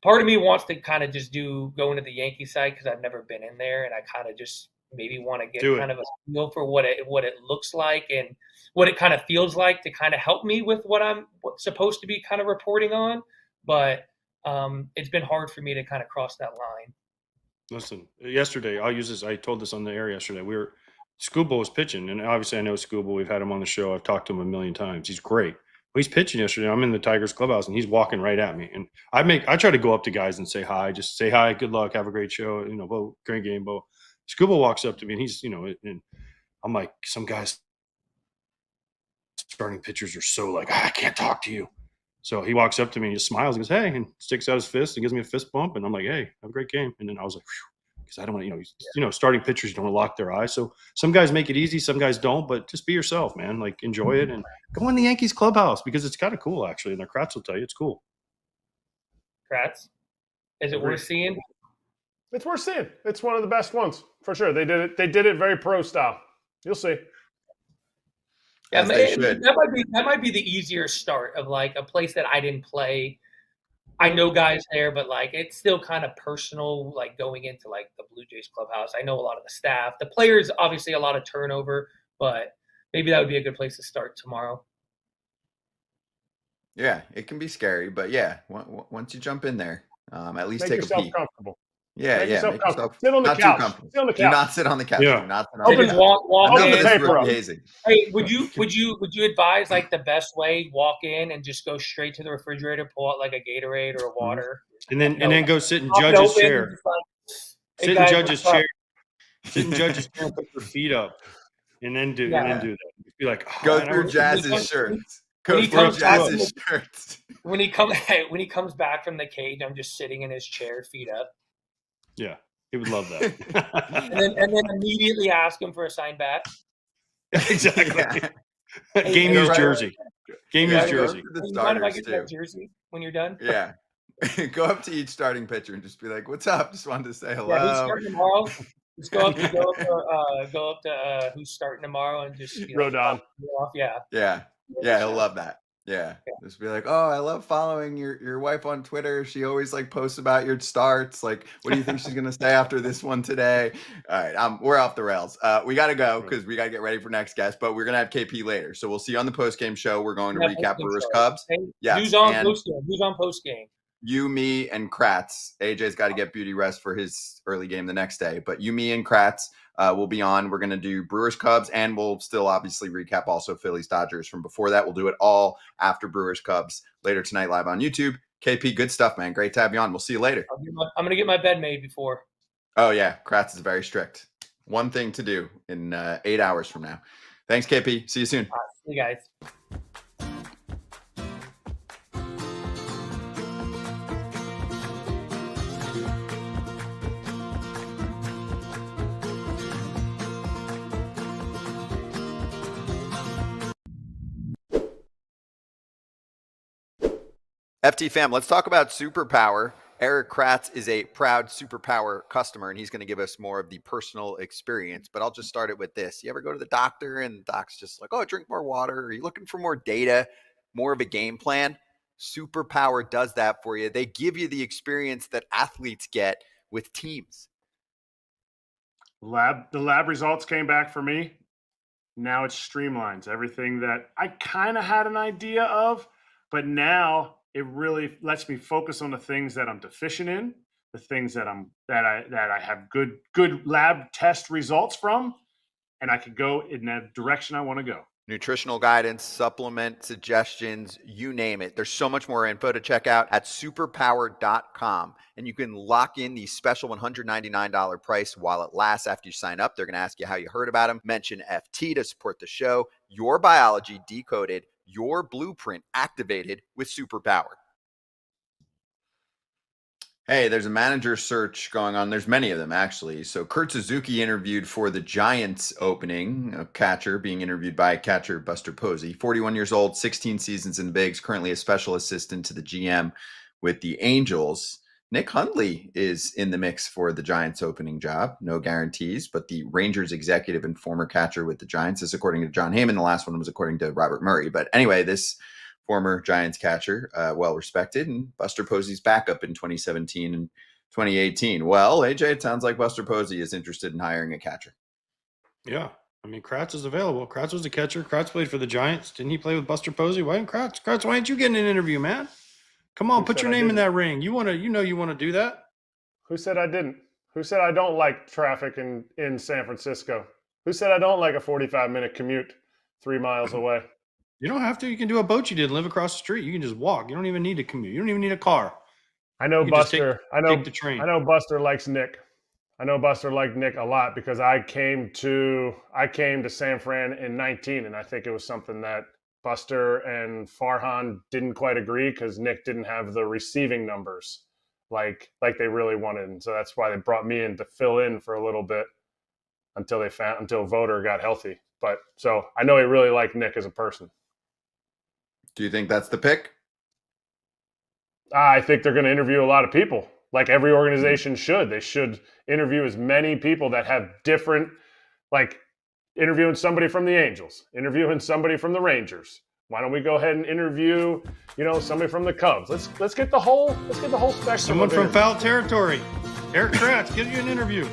part of me wants to kind of just go into the Yankee side because I've never been in there, and I kind of just maybe want to get kind of a feel for what it looks like and what it kind of feels like to kind of help me with what I'm supposed to be kind of reporting on. But it's been hard for me to kind of cross that line. Listen, yesterday, I'll use this. I told this on the air yesterday. Scooble was pitching, and obviously I know Scooble. We've had him on the show. I've talked to him a million times. He's great. Well, he's pitching yesterday. I'm in the Tigers clubhouse, and he's walking right at me. And I try to go up to guys and say hi. Just say hi, good luck, have a great show. You know, Bo, great game, Bo. Scooble walks up to me, and he's, you know, and I'm like, some guys starting pitchers are so like, I can't talk to you. So he walks up to me and just smiles and goes, hey, and sticks out his fist and gives me a fist bump. And I'm like, hey, have a great game. And then I was like, because I don't want to, starting pitchers don't want to lock their eyes. So some guys make it easy, some guys don't, but just be yourself, man. Like, enjoy it and go in the Yankees clubhouse because it's kind of cool, actually. And the Kratz will tell you it's cool. Kratz, is it worth seeing? It's worth seeing. It's one of the best ones for sure. They did it very pro style. You'll see. Yeah, that might be the easier start of like a place that I didn't play. I know guys there, but like it's still kind of personal, like going into like the Blue Jays clubhouse. I know a lot of the staff. The players, obviously a lot of turnover, but maybe that would be a good place to start tomorrow. Yeah, it can be scary, but yeah, once you jump in there, at least make take yourself a peek. Comfortable. Yeah, make yourself comfortable. Sit on the couch. Sit on the couch. Do not sit on the couch. Yeah. Do not sit on the couch. Walk in. The paper up. Hey, would you advise like the best way? Walk in and just go straight to the refrigerator, pull out like a Gatorade or a water, and then go sit in judge's chair. Sit in judge's chair. Sit in judge's chair. Put your feet up, and then do that. Be like, go through Jazz's shirts. Go through Jazz's shirts. When he comes back from the cage, I'm just sitting in his chair, feet up. Yeah, he would love that. and then immediately ask him for a signed bat. Exactly. Yeah. Game used jersey. Game used jersey. Mind if I get that jersey when you're done? Yeah. Go up to each starting pitcher and just be like, "What's up? Just wanted to say hello." Yeah, who's starting tomorrow? Just go up to who's starting tomorrow and just Rodon. Yeah. Yeah, he'll love that. Yeah. Just be like, oh, I love following your wife on Twitter. She always like posts about your starts. Like, what do you think she's gonna say after this one today? All right, we're off the rails. We gotta go because we gotta get ready for next guest, but we're gonna have KP later. So we'll see you on the post game show. We're going to Yeah, recap post-game Brewers show. Cubs. Hey, Yes. Who's on And post game? Who's on post game? you, me, and Kratz. AJ's got to get beauty rest for his early game the next day, but you, me, and Kratz will be on. We're going to do Brewers Cubs, and we'll still obviously recap also Phillies Dodgers from before that. We'll do it all after Brewers Cubs later tonight live on YouTube. KP, good stuff, man. Great to have you on. We'll see you later. I'm going to get my bed made before. Oh, yeah. Kratz is very strict. One thing to do in 8 hours from now. Thanks, KP. See you soon. All right, see you guys. FT fam, let's talk about Superpower. Erik Kratz is a proud Superpower customer, and he's going to give us more of the personal experience. But I'll just start it with this. You ever go to the doctor and the doc's just like, oh, drink more water? Are you looking for more data, more of a game plan? Superpower does that for you. They give you the experience that athletes get with teams. The lab results came back for me. Now it streamlines everything that I kind of had an idea of, but now it really lets me focus on the things that I'm deficient in, the things that I have good lab test results from, and I could go in that direction I want to go. Nutritional guidance, supplement suggestions, you name it. There's so much more info to check out at superpower.com. And you can lock in the special $199 price while it lasts after you sign up. They're going to ask you how you heard about them. Mention FT to support the show. Your biology decoded, your blueprint activated with Superpower. Hey, there's a manager search going on. There's many of them, actually. So Kurt Suzuki interviewed for the Giants opening, a catcher being interviewed by catcher Buster Posey. 41 years old, 16 seasons in the bigs, currently a special assistant to the GM with the Angels. Nick Hundley is in the mix for the Giants opening job. No guarantees, but the Rangers executive and former catcher with the Giants, this according to John Heyman. The last one was according to Robert Murray. But anyway, this former Giants catcher, well-respected, and Buster Posey's backup in 2017 and 2018. Well, AJ, it sounds like Buster Posey is interested in hiring a catcher. Yeah. I mean, Kratz is available. Kratz was a catcher. Kratz played for the Giants. Didn't he play with Buster Posey? Why didn't Kratz? Kratz, why didn't you get in an interview, man? Come on, put your name in that ring. You want to do that? Who said I didn't? Who said I don't like traffic in San Francisco? Who said I don't like a 45-minute commute 3 miles away? You don't have to. You can do a boat you did and live across the street. You can just walk. You don't even need to commute. You don't even need a car. I know Buster. Take the train. I know Buster likes Nick. I know Buster liked Nick a lot because I came to San Fran in 19, and I think it was something that Buster and Farhan didn't quite agree because Nick didn't have the receiving numbers like they really wanted, and so that's why they brought me in to fill in for a little bit until Voter got healthy. But so I know he really liked Nick as a person. Do you think that's the pick? I think they're going to interview a lot of people, like every organization should. They should interview as many people that have different, like interviewing somebody from the Angels, interviewing somebody from the Rangers. Why don't we go ahead and interview, somebody from the Cubs? Let's get the whole spectrum. Someone from foul territory. Erik Kratz, give you an interview.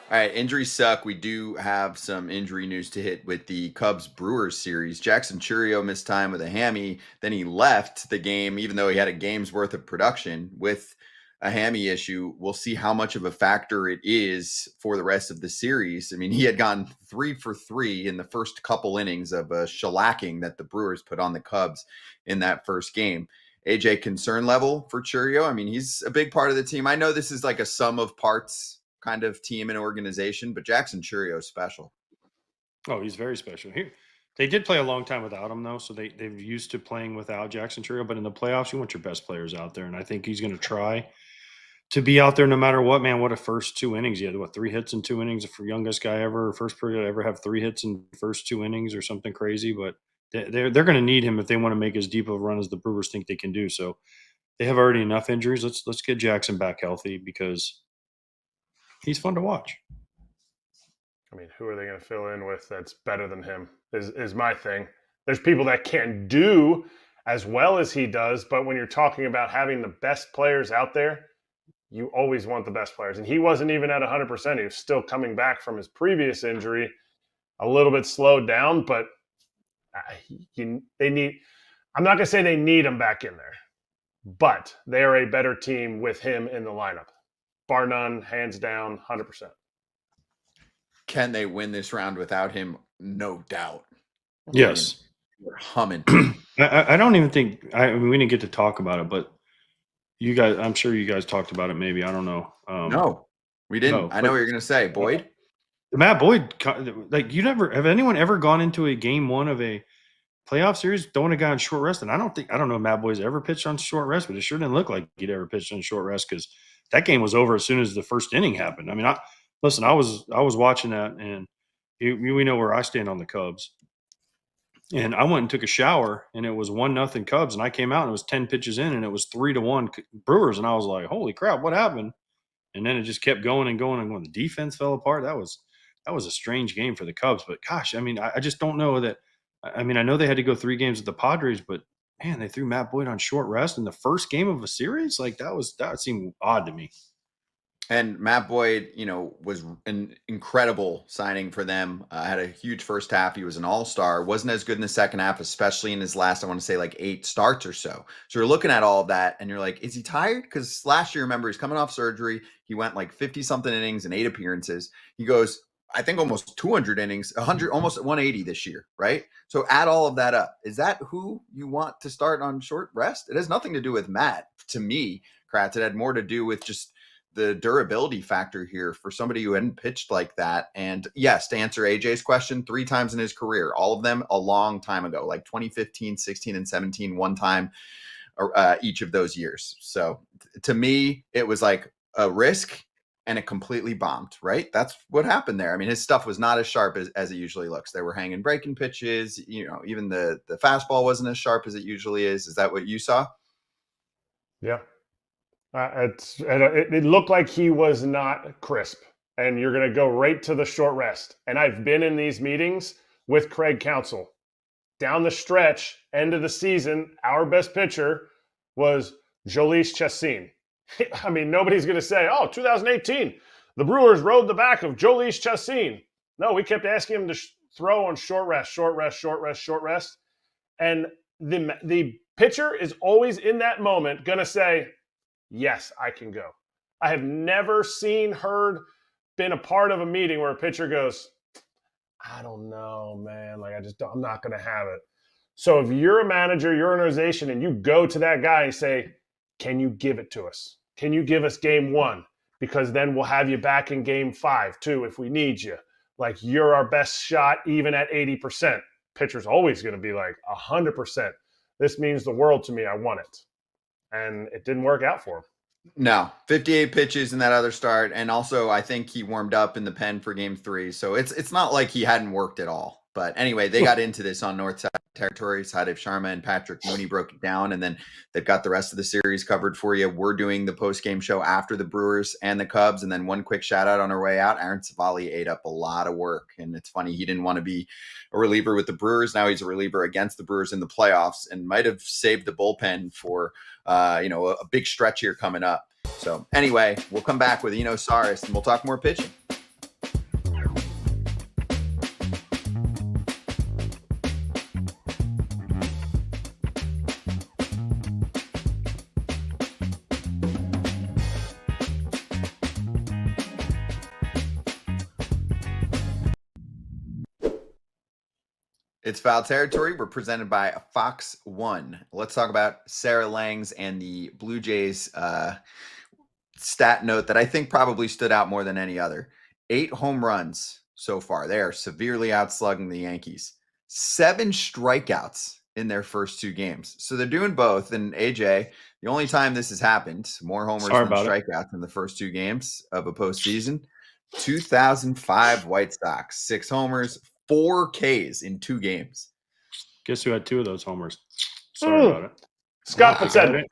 All right, injuries suck. We do have some injury news to hit with the Cubs-Brewers series. Jackson Chourio missed time with a hammy. Then he left the game, even though he had a game's worth of production with a hammy issue. We'll see how much of a factor it is for the rest of the series. I mean, he had gone 3 for 3 in the first couple innings of a shellacking that the Brewers put on the Cubs in that first game. AJ, concern level for Chourio? I mean, he's a big part of the team. I know this is like a sum of parts kind of team and organization, but Jackson Chourio is special. Oh, he's very special. They did play a long time without him, though, so they're used to playing without Jackson Chourio. But in the playoffs, you want your best players out there, and I think he's going to try to be out there no matter what. Man, what a first 2 innings! He had 3 hits in 2 innings for youngest guy ever, first person to ever have 3 hits in first 2 innings or something crazy. But they're going to need him if they want to make as deep of a run as the Brewers think they can do. So they have already enough injuries. Let's get Jackson back healthy because he's fun to watch. I mean, who are they going to fill in with that's better than him is my thing. There's people that can do as well as he does, but when you're talking about having the best players out there, you always want the best players. And he wasn't even at 100%. He was still coming back from his previous injury, a little bit slowed down, but they need – I'm not going to say they need him back in there, but they are a better team with him in the lineup. Bar none, hands down, 100%. Can they win this round without him? No doubt. Yes. We're humming. I don't even think we didn't get to talk about it, but you guys, I'm sure you guys talked about it. Maybe, I don't know. No, we didn't. I know what you're going to say, Boyd. Matt Boyd, like have anyone ever gone into a game one of a playoff series throwing a guy on short rest? And I don't know if Matt Boyd's ever pitched on short rest, but it sure didn't look like he'd ever pitched on short rest because that game was over as soon as the first inning happened. I mean, I was watching that, and we know where I stand on the Cubs. And I went and took a shower, and it was 1-0 Cubs, and I came out and it was 10 pitches in, and it was 3-1 Brewers, and I was like, "Holy crap, what happened?" And then it just kept going and going and going. The defense fell apart. That was a strange game for the Cubs. But gosh, I mean, I just don't know that. I mean, I know they had to go 3 games with the Padres, but man, they threw Matt Boyd on short rest in the first game of a series. Like that seemed odd to me. And Matt Boyd, was an incredible signing for them. Had a huge first half. He was an all-star. Wasn't as good in the second half, especially in his last, I want to say, like 8 starts or so. So you're looking at all of that, and you're like, is he tired? Because last year, remember, he's coming off surgery. He went like 50-something innings and 8 appearances. He goes, I think, almost 200 innings, 100, almost 180 this year, right? So add all of that up. Is that who you want to start on short rest? It has nothing to do with Matt. To me, Kratz, it had more to do with just the durability factor here for somebody who hadn't pitched like that. And yes, to answer AJ's question, 3 times in his career, all of them a long time ago, like 2015, 16, and 17, one time each of those years. So to me, it was like a risk and it completely bombed, right? That's what happened there. I mean, his stuff was not as sharp as it usually looks. They were hanging breaking pitches. Even the fastball wasn't as sharp as it usually is. Is that what you saw? Yeah. It looked like he was not crisp, and you're going to go right to the short rest. And I've been in these meetings with Craig Counsell. Down the stretch, end of the season, our best pitcher was Jhoulys Chacín. I mean, nobody's going to say, 2018, the Brewers rode the back of Jhoulys Chacín. No, we kept asking him to throw on short rest. And the pitcher is always in that moment going to say, yes, I can go. I have never been a part of a meeting where a pitcher goes, I don't know, man. Like, I'm not going to have it. So if you're a manager, your organization, and you go to that guy and say, can you give it to us? Can you give us game 1? Because then we'll have you back in game 5 too if we need you. Like, you're our best shot even at 80%. Pitcher's always going to be like 100%. This means the world to me. I want it. And it didn't work out for him. No, 58 pitches in that other start. And also, I think he warmed up in the pen for game 3. So it's not like he hadn't worked at all. But anyway, they got into this on North Side territory. Sadev Sharma and Patrick Mooney broke it down, and then they've got the rest of the series covered for you. We're doing the post-game show after the Brewers and the Cubs. And then one quick shout-out on our way out. Aaron Savali ate up a lot of work. And it's funny, he didn't want to be a reliever with the Brewers. Now he's a reliever against the Brewers in the playoffs and might have saved the bullpen for a big stretch here coming up. So anyway, we'll come back with Eno Sarris, and we'll talk more pitching. It's Foul Territory. We're presented by Fox One. Let's talk about Sarah Langs and the Blue Jays stat note that I think probably stood out more than any other. 8 home runs so far. They are severely outslugging the Yankees. 7 strikeouts in their first 2 games. So they're doing both. And AJ, the only time this has happened, more homers than strikeouts in the first 2 games of a postseason, 2005 White Sox. 6 homers, 4 Ks in 2 games. Guess who had 2 of those homers? Sorry about it. Scott Pizzetta.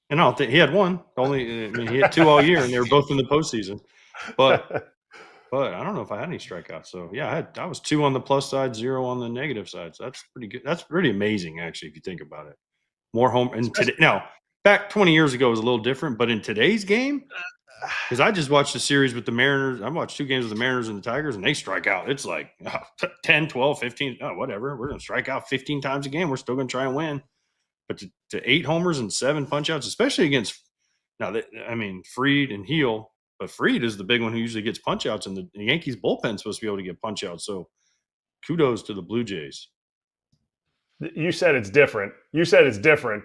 And I don't think he had one. He had 2 all year, and they were both in the postseason. But I don't know if I had any strikeouts. So yeah, I was 2 on the plus side, 0 on the negative side. So that's pretty good. That's pretty amazing, actually, if you think about it. More home and today. Now, back 20 years ago was a little different, but in today's game, because I just watched a series with the Mariners. I watched 2 games with the Mariners and the Tigers, and they strike out. It's like 10, 12, 15, whatever. We're going to strike out 15 times a game. We're still going to try and win. But to 8 homers and 7 punch-outs, especially against Fried and Heel, but Fried is the big one who usually gets punch-outs, and the Yankees bullpen is supposed to be able to get punch-outs. So kudos to the Blue Jays. You said it's different.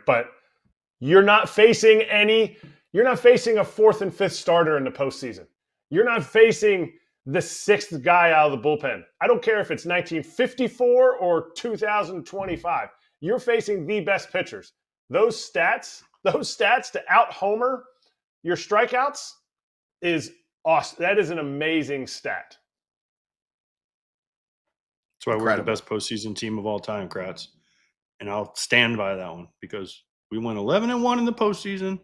But you're not facing a 4th and 5th starter in the postseason. You're not facing the 6th guy out of the bullpen. I don't care if it's 1954 or 2025. You're facing the best pitchers. Those stats to out-homer your strikeouts is awesome. That is an amazing stat. That's why we're the best postseason team of all time, Kratz. And I'll stand by that one because we went 11-1 in the postseason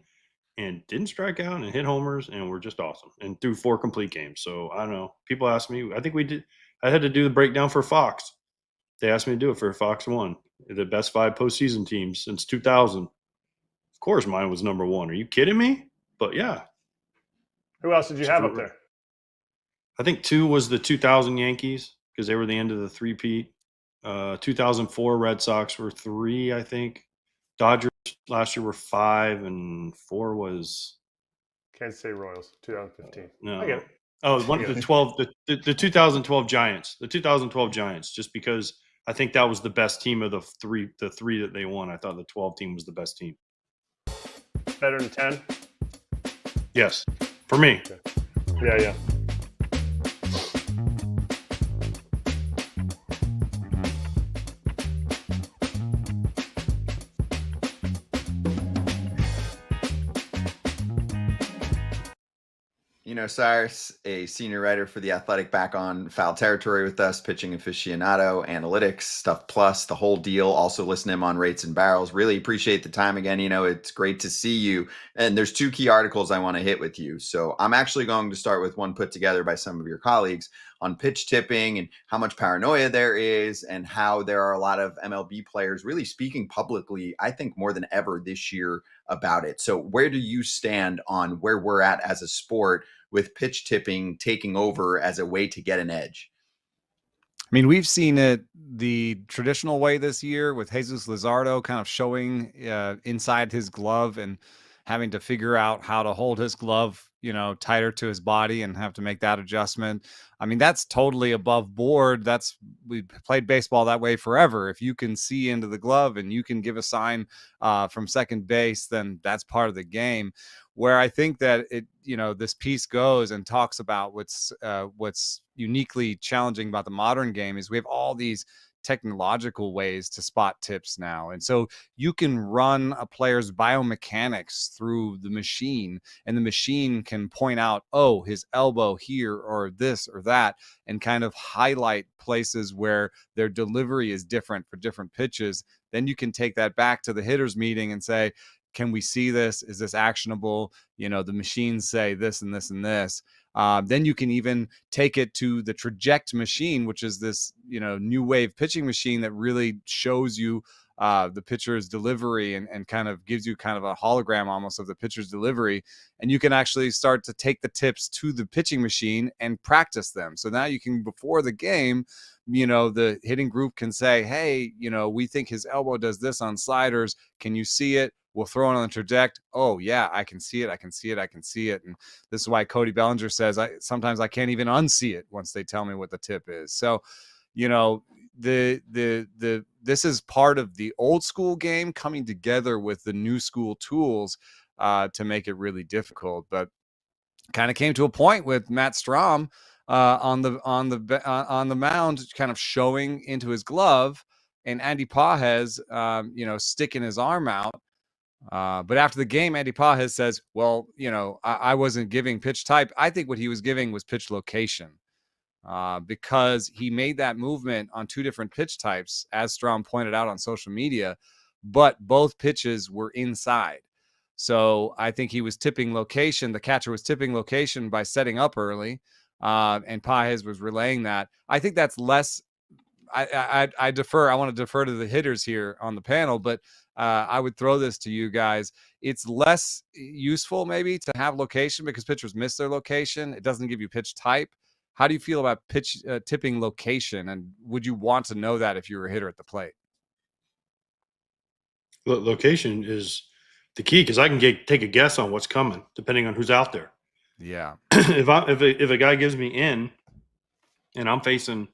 and didn't strike out and hit homers, and we're just awesome. And threw 4 complete games. So I don't know. People ask me. I think we did. I had to do the breakdown for Fox. They asked me to do it for Fox 1. The best 5 postseason teams since 2000. Of course, mine was number 1. Are you kidding me? But yeah. Who else did you have up there? I think 2 was the 2000 Yankees because they were the end of the three-peat. 2004 Red Sox were 3, I think. Dodgers last year were 5, and 4 was Kansas City Royals, 2015. No, I get it. Oh, the 2012 Giants. The 2012 Giants, just because I think that was the best team of the three that they won. I thought the 12 team was the best team. Better than 10? Yes, for me. Okay. Yeah. Eno Sarris, a senior writer for The Athletic, back on Foul Territory with us, pitching aficionado, analytics, stuff plus, the whole deal. Also listen to him on Rates and Barrels. Really appreciate the time again. It's great to see you. And there's 2 key articles I want to hit with you. So I'm actually going to start with one put together by some of your colleagues on pitch tipping and how much paranoia there is and how there are a lot of MLB players really speaking publicly, I think more than ever this year about it. So where do you stand on where we're at as a sport with pitch tipping taking over as a way to get an edge? I mean, we've seen it the traditional way this year with Jesus Luzardo kind of showing inside his glove and having to figure out how to hold his glove, tighter to his body and have to make that adjustment. I mean, that's totally above board. We've played baseball that way forever. If you can see into the glove and you can give a sign from second base, then that's part of the game. Where I think that this piece goes and talks about what's uniquely challenging about the modern game is we have all these technological ways to spot tips now. And so you can run a player's biomechanics through the machine, and the machine can point out, oh, his elbow here or this or that, and kind of highlight places where their delivery is different for different pitches. Then you can take that back to the hitters meeting and say, can we see this? Is this actionable? The machines say this and this and this. Then you can even take it to the Traject machine, which is this, new wave pitching machine that really shows you the pitcher's delivery and kind of gives you kind of a hologram almost of the pitcher's delivery. And you can actually start to take the tips to the pitching machine and practice them. So now you can, before the game, the hitting group can say, hey, we think his elbow does this on sliders. Can you see it? We'll throw it on the traject. Oh yeah, I can see it. I can see it. And this is why Cody Bellinger says sometimes I can't even unsee it once they tell me what the tip is. So, this is part of the old school game coming together with the new school tools to make it really difficult. But kind of came to a point with Matt Strahm on the mound, kind of showing into his glove, and Andy Pages, sticking his arm out. But after the game, Andy Pages says, well, I wasn't giving pitch type. I think what he was giving was pitch location because he made that movement on 2 different pitch types, as Strahm pointed out on social media, but both pitches were inside. So I think he was tipping location. The catcher was tipping location by setting up early, and Pages was relaying that. I think that's less. I defer. I want to defer to the hitters here on the panel, but I would throw this to you guys. It's less useful maybe to have location because pitchers miss their location. It doesn't give you pitch type. How do you feel about pitch tipping location, and would you want to know that if you were a hitter at the plate? Location is the key because I can take a guess on what's coming depending on who's out there. Yeah. if a guy gives me in and I'm facing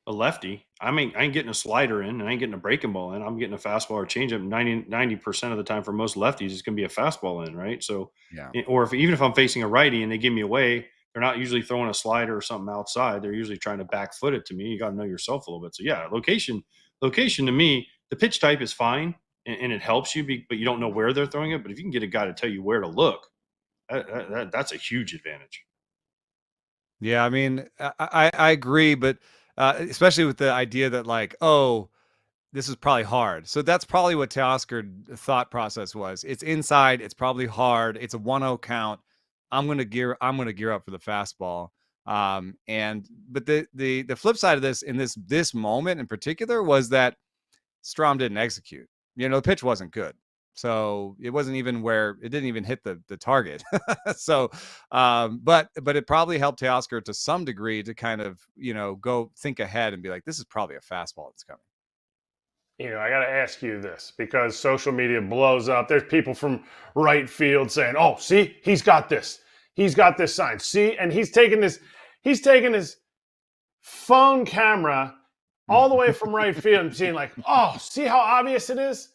a lefty, I ain't getting a slider in and I ain't getting a breaking ball in. I'm getting a fastball or changeup. 90% of the time for most lefties, it's going to be a fastball in, right? So, yeah. Or even if I'm facing a righty and they give me away, they're not usually throwing a slider or something outside. They're usually trying to back foot it to me. You got to know yourself a little bit. So yeah, location to me, the pitch type is fine and it helps you, but you don't know where they're throwing it. But if you can get a guy to tell you where to look, that's a huge advantage. Yeah, I mean, I agree, but especially with the idea that like, oh, this is probably hard. So that's probably what Teoscar thought process was. It's inside. It's probably hard. It's a 1-0 count. I'm gonna gear up for the fastball. But the flip side of this in this moment in particular was that Strom didn't execute. The pitch wasn't good. So it wasn't even where it didn't even hit the target. So, but it probably helped Teoscar to some degree to kind of, go think ahead and be like, this is probably a fastball that's coming. I got to ask you this because social media blows up. There's people from right field saying, oh, see, he's got this. He's got this sign. See, and he's taking his phone camera all the way from right field and seeing like, oh, see how obvious it is?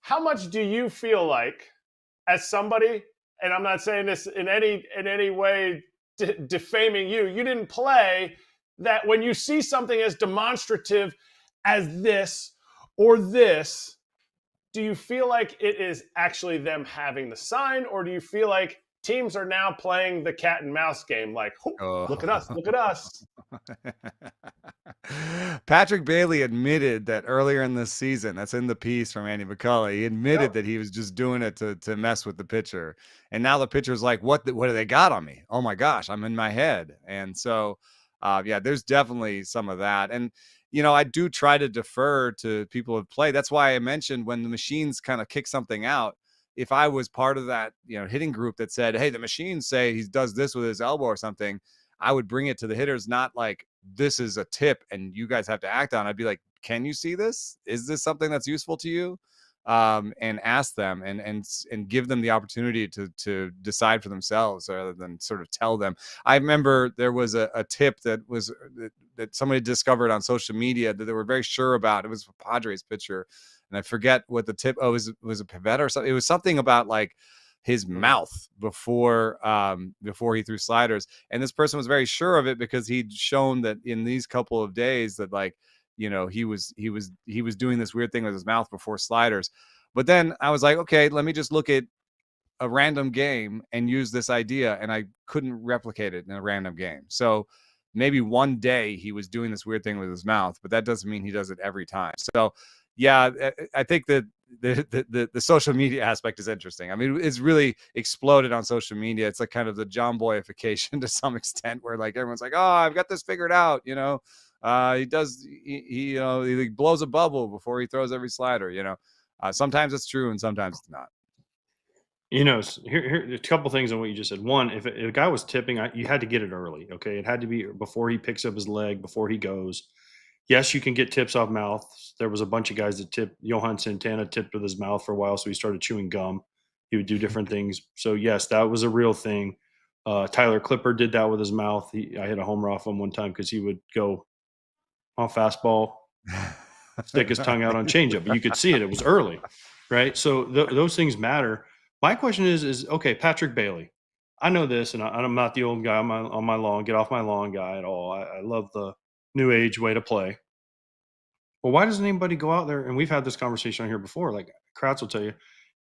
How much do you feel like as somebody, and I'm not saying this in any way defaming you didn't play, that when you see something as demonstrative as this or this, do you feel like it is actually them having the sign, or do you feel like teams are now playing the cat and mouse game like, look at us. Patrick Bailey admitted that earlier in this season, that's in the piece from Andy McCullough, he admitted that he was just doing it to mess with the pitcher. And now the pitcher's like, what do they got on me? Oh my gosh, I'm in my head. And so, there's definitely some of that. And, I do try to defer to people who play. That's why I mentioned when the machines kind of kick something out, if I was part of that, hitting group that said, hey, the machines say he does this with his elbow or something, I would bring it to the hitters, not like this is a tip and you guys have to act on. I'd be like, can you see this? Is this something that's useful to you? And ask them and give them the opportunity to decide for themselves rather than sort of tell them. I remember there was a tip that somebody discovered on social media that they were very sure about. It was a Padres pitcher. And I forget what the tip. Oh, it was a Pivetta or something. It was something about like his mouth before he threw sliders. And this person was very sure of it because he'd shown that in these couple of days that like, he was doing this weird thing with his mouth before sliders. But then I was like, okay, let me just look at a random game and use this idea. And I couldn't replicate it in a random game. So maybe one day he was doing this weird thing with his mouth, but that doesn't mean he does it every time. So yeah, I think that the social media aspect is interesting. I mean, it's really exploded on social media. It's like kind of the John Boyification to some extent, where like everyone's like, "Oh, I've got this figured out." He blows a bubble before he throws every slider. Sometimes it's true and sometimes it's not. Here a couple things on what you just said. One, if a guy was tipping, you had to get it early. Okay, it had to be before he picks up his leg, before he goes. Yes, you can get tips off mouth. There was a bunch of guys that tipped. Johan Santana tipped with his mouth for a while, so he started chewing gum. He would do different things. So, yes, that was a real thing. Tyler Clipper did that with his mouth. I hit a homer off him one time because he would go on fastball, stick his tongue out on changeup. But you could see it. It was early, right? So those things matter. My question is okay, Patrick Bailey. I know this, and I'm not the old guy on my lawn, get off my lawn guy at all. I love the new age way to play. Well, why doesn't anybody go out there? And we've had this conversation on here before. Like Kratz will tell you,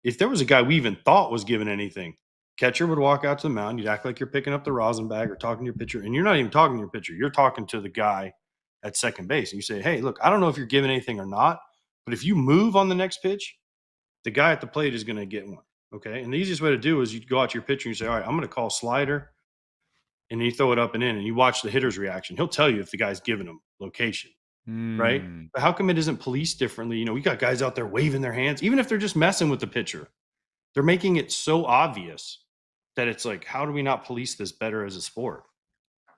if there was a guy we even thought was given anything, catcher would walk out to the mound. You'd act like you're picking up the rosin bag or talking to your pitcher. And you're not even talking to your pitcher. You're talking to the guy at second base. And you say, hey, look, I don't know if you're giving anything or not, but if you move on the next pitch, the guy at the plate is going to get one. Okay. And the easiest way to do is you go out to your pitcher and you say, all right, I'm going to call slider. And you throw it up and in and you watch the hitter's reaction. He'll tell you if the guy's giving him location. Right. But how come it isn't policed differently? You know, we got guys out there waving their hands, even if they're just messing with the pitcher. They're making it so obvious that it's like, how do we not police this better as a sport?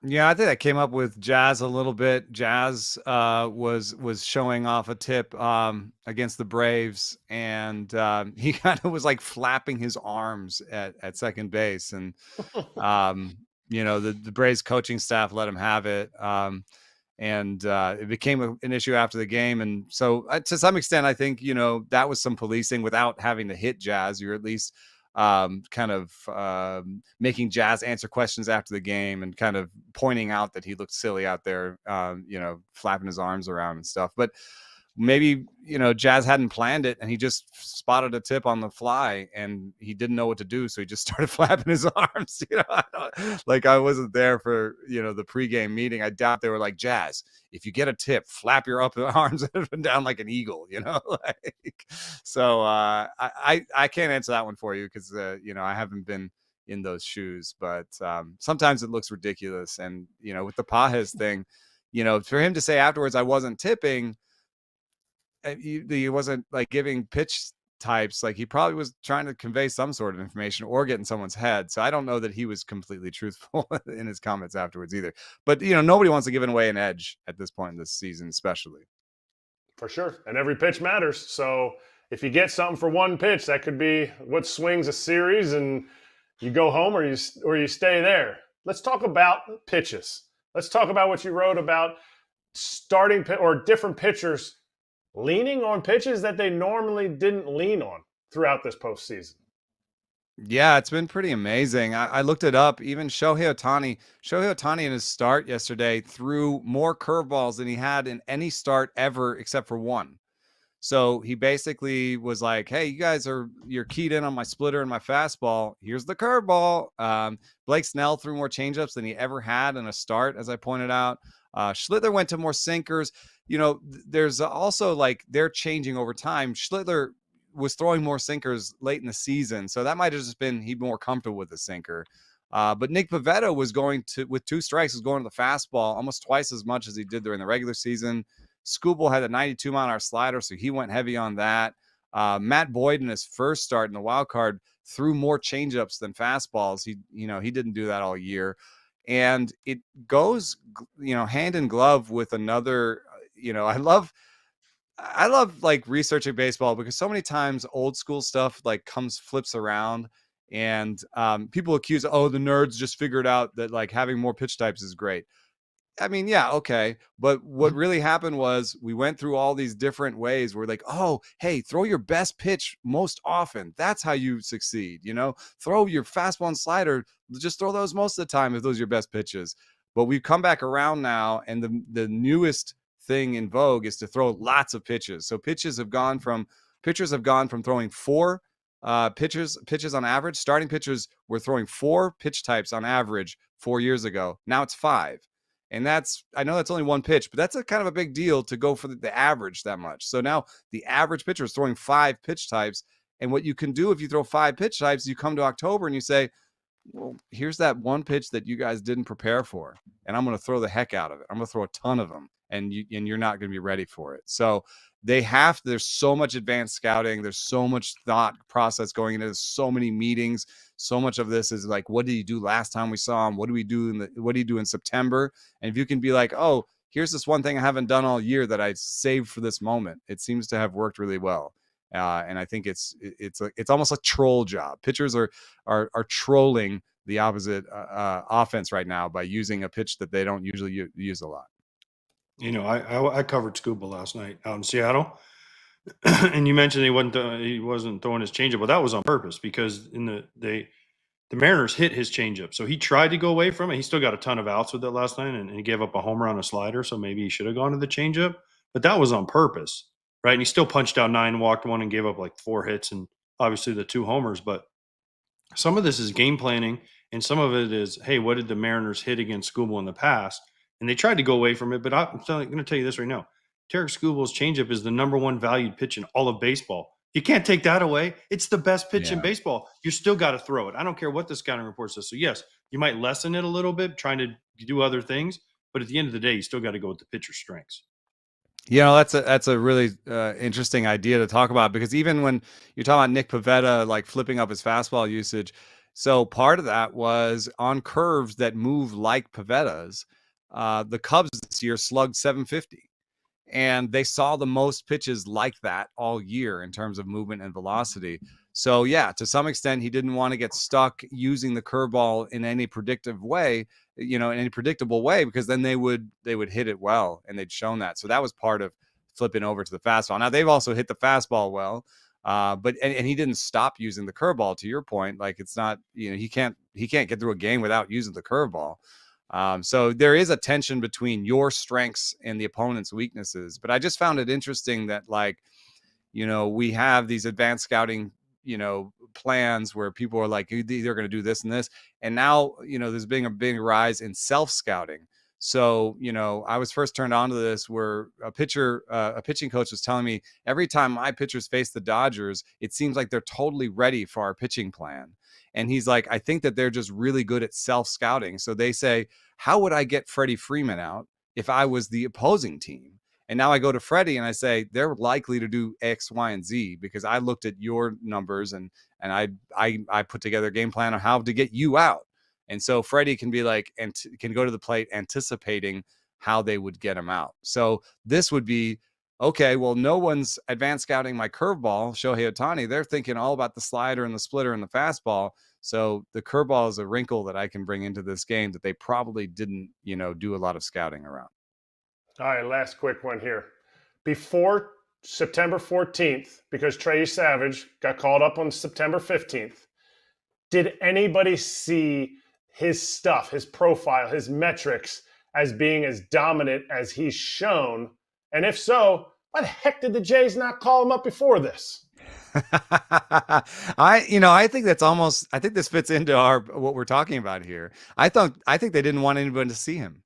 Yeah, I think that came up with Jazz a little bit. Jazz was showing off a tip against the Braves, and he kind of was like flapping his arms at second base, and you know, the Braves coaching staff let him have it, and it became an issue after the game. And so, to some extent, I think, you know, that was some policing without having to hit Jazz. You're at least kind of making Jazz answer questions after the game and kind of pointing out that he looked silly out there, you know, flapping his arms around and stuff. But maybe, you know, Jazz hadn't planned it and he just spotted a tip on the fly and he didn't know what to do. So he just started flapping his arms, you know, like I wasn't there for, you know, the pregame meeting. I doubt they were like, Jazz, if you get a tip, flap your up arms and down like an eagle, you know, like, so I can't answer that one for you because, you know, I haven't been in those shoes, but sometimes it looks ridiculous. And, you know, with the Pajes thing, you know, for him to say afterwards, I wasn't tipping, he wasn't like giving pitch types, like he probably was trying to convey some sort of information or get in someone's head. So I don't know that he was completely truthful in his comments afterwards either. But, you know, nobody wants to give away an edge at this point in this season, especially. For sure. And every pitch matters. So if you get something for one pitch, that could be what swings a series and you go home or you stay there. Let's talk about pitches. Let's talk about what you wrote about starting or different pitchers leaning on pitches that they normally didn't lean on throughout this postseason. Yeah, it's been pretty amazing. I looked it up. Even Shohei Ohtani in his start yesterday threw more curveballs than he had in any start ever except for one. So he basically was like, hey, you're keyed in on my splitter and my fastball. Here's the curveball. Blake Snell threw more changeups than he ever had in a start, as I pointed out. Schlittler went to more sinkers. You know, there's also like they're changing over time. Schlittler was throwing more sinkers late in the season, so that might have just been he'd more comfortable with the sinker. But Nick Pivetta was going to, with two strikes, was going to the fastball almost twice as much as he did during the regular season. Skubal had a 92-mile-an-hour slider, so he went heavy on that. Matt Boyd in his first start in the wild card threw more changeups than fastballs. He didn't do that all year. And it goes, you know, hand in glove with another, you know, I love like researching baseball because so many times old school stuff like flips around and people accuse, the nerds just figured out that like having more pitch types is great. I mean, yeah, okay. But what really happened was we went through all these different ways. We're like, oh, hey, throw your best pitch most often. That's how you succeed. You know, throw your fastball and slider. Just throw those most of the time if those are your best pitches. But we've come back around now, and the newest thing in vogue is to throw lots of pitches. So pitchers have gone from throwing four pitches on average. Starting pitchers were throwing 4 pitch types on average 4 years ago. Now it's 5. And I know that's only one pitch, but that's a kind of a big deal to go for the average that much. So now the average pitcher is throwing 5 pitch types. And what you can do if you throw 5 pitch types, you come to October and you say, well, here's that one pitch that you guys didn't prepare for. And I'm going to throw the heck out of it. I'm going to throw a ton of them. And you're not going to be ready for it. So there's so much advanced scouting. There's so much thought process going into this, so many meetings. So much of this is like, what did he do last time we saw him? What do you do in September? And if you can be like, oh, here's this one thing I haven't done all year that I saved for this moment, it seems to have worked really well. And I think it's almost a troll job. Pitchers are trolling the opposite offense right now by using a pitch that they don't usually use a lot. You know, I covered Scuba last night out in Seattle, and you mentioned he wasn't throwing his changeup, but that was on purpose because the Mariners hit his changeup, so he tried to go away from it. He still got a ton of outs with it last night, and he gave up a homer on a slider, so maybe he should have gone to the changeup, but that was on purpose, right? And he still punched out 9, walked 1, and gave up like 4 hits, and obviously the 2 homers. But some of this is game planning, and some of it is, hey, what did the Mariners hit against Scuba in the past? And they tried to go away from it, but I'm going to tell you this right now. Tarik Skubal's changeup is the #1 valued pitch in all of baseball. You can't take that away. It's the best pitch in Yeah. baseball. You still got to throw it. I don't care what the scouting report says. So, yes, you might lessen it a little bit, trying to do other things. But at the end of the day, you still got to go with the pitcher's strengths. You know, that's a really interesting idea to talk about, because even when you're talking about Nick Pivetta, like flipping up his fastball usage, so part of that was on curves that move like Pivetta's. The Cubs this year slugged 750, and they saw the most pitches like that all year in terms of movement and velocity. So yeah, to some extent, he didn't want to get stuck using the curveball in any predictive way, in any predictable way, because then they would hit it well, and they'd shown that. So that was part of flipping over to the fastball. Now they've also hit the fastball well, but he didn't stop using the curveball. To your point, like it's not, he can't get through a game without using the curveball. So there is a tension between your strengths and the opponent's weaknesses. But I just found it interesting that, like, we have these advanced scouting, plans where people are like, they're going to do this and this. And now, there's being a big rise in self-scouting. So, I was first turned on to this where a pitching coach was telling me every time my pitchers face the Dodgers, it seems like they're totally ready for our pitching plan. And he's like, I think that they're just really good at self-scouting. So they say, how would I get Freddie Freeman out if I was the opposing team? And now I go to Freddie and I say, they're likely to do X, Y, and Z because I looked at your numbers and I put together a game plan on how to get you out. And so Freddie can be like, and can go to the plate anticipating how they would get him out. So this would be, okay, well, no one's advanced scouting my curveball, Shohei Ohtani. They're thinking all about the slider and the splitter and the fastball. So the curveball is a wrinkle that I can bring into this game that they probably didn't, do a lot of scouting around. All right, last quick one here. Before September 14th, because Trey Savage got called up on September 15th, did anybody see his stuff, his profile, his metrics as being as dominant as he's shown? And if so, why the heck did the Jays not call him up before this? I think this fits into what we're talking about here. I think they didn't want anybody to see him.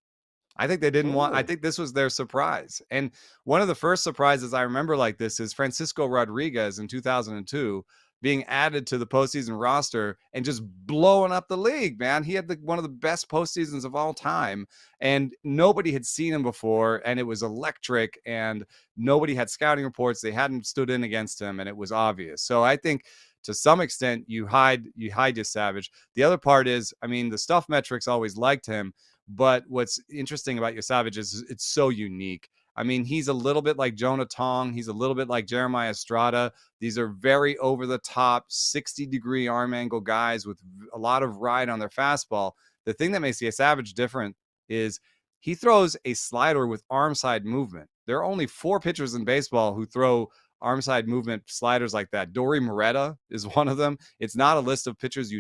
I think they didn't want, I think this was their surprise. And one of the first surprises I remember like this is Francisco Rodriguez in 2002 being added to the postseason roster and just blowing up the league, man. He had one of the best postseasons of all time, and nobody had seen him before, and it was electric, and nobody had scouting reports. They hadn't stood in against him, and it was obvious. So I think to some extent you hide your Savage. The other part is, the stuff metrics always liked him, but what's interesting about your Savage is it's so unique. He's a little bit like Jonah Tong. He's a little bit like Jeremiah Estrada. These are very over-the-top, 60-degree arm angle guys with a lot of ride on their fastball. The thing that makes the Savage different is he throws a slider with arm side movement. There are only 4 pitchers in baseball who throw arm side movement sliders like that. Dory Moretta is one of them. It's not a list of pitchers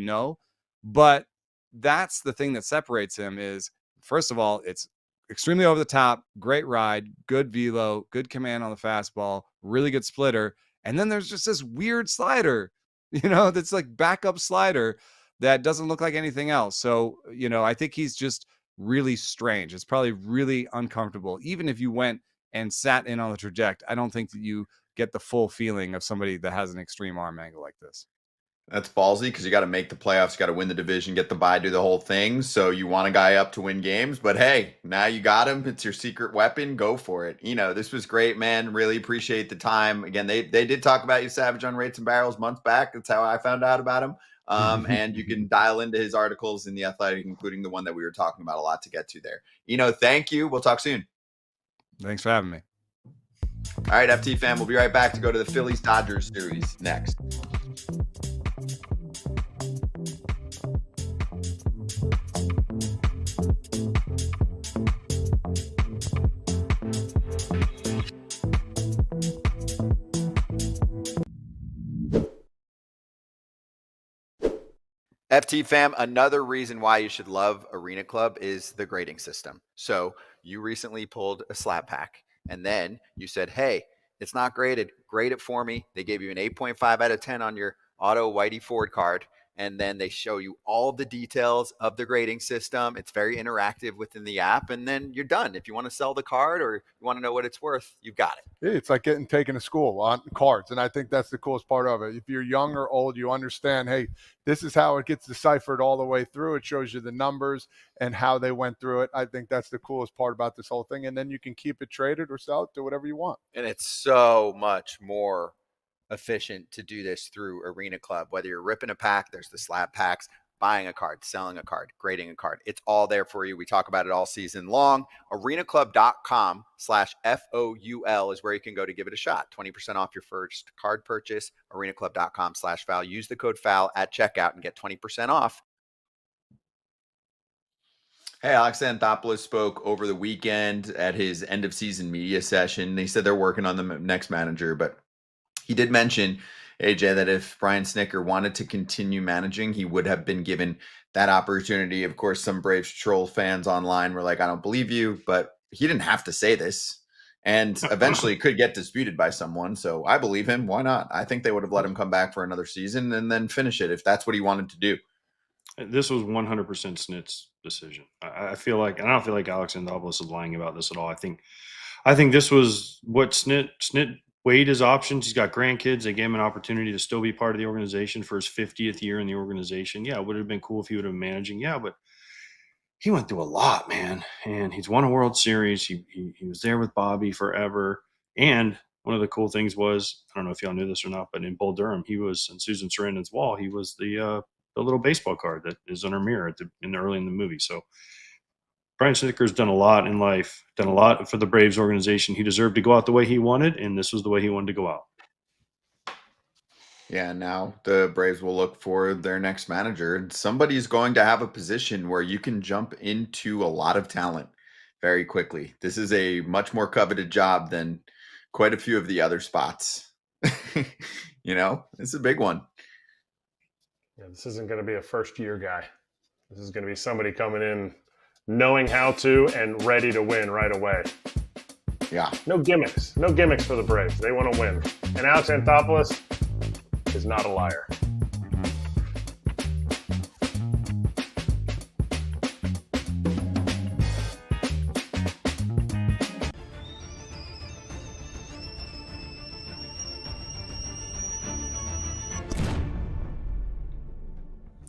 but that's the thing that separates him is, first of all, it's extremely over the top, great ride, good velo, good command on the fastball, really good splitter. And then there's just this weird slider, that's like backup slider that doesn't look like anything else. So, I think he's just really strange. It's probably really uncomfortable. Even if you went and sat in on the trajectory, I don't think that you get the full feeling of somebody that has an extreme arm angle like this. That's ballsy because you got to make the playoffs, you got to win the division, get the bye, do the whole thing. So you want a guy up to win games, but hey, now you got him. It's your secret weapon. Go for it. This was great, man. Really appreciate the time. Again, they did talk about you, Savage, on Rates and Barrels months back. That's how I found out about him. And you can dial into his articles in The Athletic, including the one that we were talking about, a lot to get to there. Thank you. We'll talk soon. Thanks for having me. All right, FT fam, we'll be right back to go to the Phillies-Dodgers series next. FT fam, another reason why you should love Arena Club is the grading system. So you recently pulled a slab pack and then you said, hey, it's not graded. Grade it for me. They gave you an 8.5 out of 10 on your auto Whitey Ford card. and then they show you all the details of the grading system. It's very interactive within the app, and then you're done. If you want to sell the card or you want to know what it's worth, you've got it. It's like getting taken to school on cards, and I think that's the coolest part of it. If you're young or old, you understand, hey, this is how it gets deciphered all the way through. It shows you the numbers and how they went through it. I think that's the coolest part about this whole thing, and then you can keep it traded or sell it, do whatever you want. And it's so much more efficient to do this through Arena Club. Whether you're ripping a pack, there's the slab packs, buying a card, selling a card, grading a card. It's all there for you. We talk about it all season long. arenaclub.com/FOUL is where you can go to give it a shot. 20% off your first card purchase. arenaclub.com/FOUL. Use the code FOUL at checkout and get 20% off. Hey, Alex Anthopoulos spoke over the weekend at his end of season media session. They said they're working on the next manager, but he did mention, AJ, that if Brian Snitker wanted to continue managing, he would have been given that opportunity. Of course, some Braves troll fans online were like, I don't believe you, but he didn't have to say this, and eventually could get disputed by someone. So I believe him. Why not? I think they would have let him come back for another season and then finish it if that's what he wanted to do. This was 100% Snit's decision. I feel like, and I don't feel like Alex Anthopoulos is lying about this at all. I think this was what Snit weighed his options. He's got grandkids. They gave him an opportunity to still be part of the organization for his 50th year in the organization. Yeah, it would have been cool if he would have been managing. Yeah, but he went through a lot, man. And he's won a World Series. He was there with Bobby forever. And one of the cool things was, I don't know if y'all knew this or not, but in Bull Durham, he was, in Susan Sarandon's wall, he was the little baseball card that is on her mirror early in the movie. So Brian Snitker's done a lot in life, done a lot for the Braves organization. He deserved to go out the way he wanted, and this was the way he wanted to go out. Yeah, now the Braves will look for their next manager, and somebody's going to have a position where you can jump into a lot of talent very quickly. This is a much more coveted job than quite a few of the other spots. It's a big one. Yeah, this isn't going to be a first-year guy. This is going to be somebody coming in knowing how to and ready to win right away. Yeah. No gimmicks. No gimmicks for the Braves. They want to win. And Alex Anthopoulos is not a liar.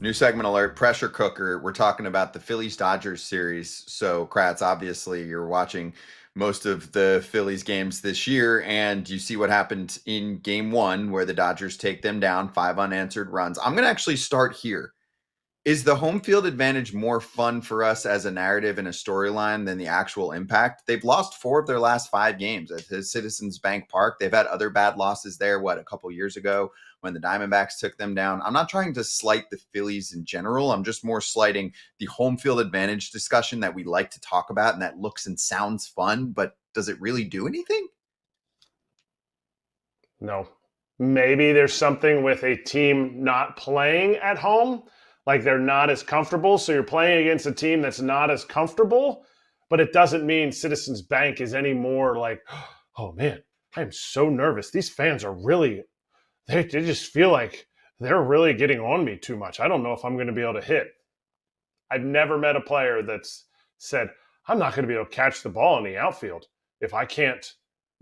New segment alert, pressure cooker. We're talking about the Phillies-Dodgers series. So, Kratz, obviously, you're watching most of the Phillies games this year, and you see what happened in game one where the Dodgers take them down, 5 unanswered runs. I'm going to actually start here. Is the home field advantage more fun for us as a narrative and a storyline than the actual impact? They've lost 4 of their last 5 games at Citizens Bank Park. They've had other bad losses there, a couple years ago when the Diamondbacks took them down. I'm not trying to slight the Phillies in general. I'm just more slighting the home field advantage discussion that we like to talk about and that looks and sounds fun, but does it really do anything? No. Maybe there's something with a team not playing at home, like they're not as comfortable. So you're playing against a team that's not as comfortable, but it doesn't mean Citizens Bank is any more like, oh man, I'm so nervous. These fans are really, they just feel like they're really getting on me too much. I don't know if I'm going to be able to hit. I've never met a player that's said, I'm not going to be able to catch the ball in the outfield if I can't.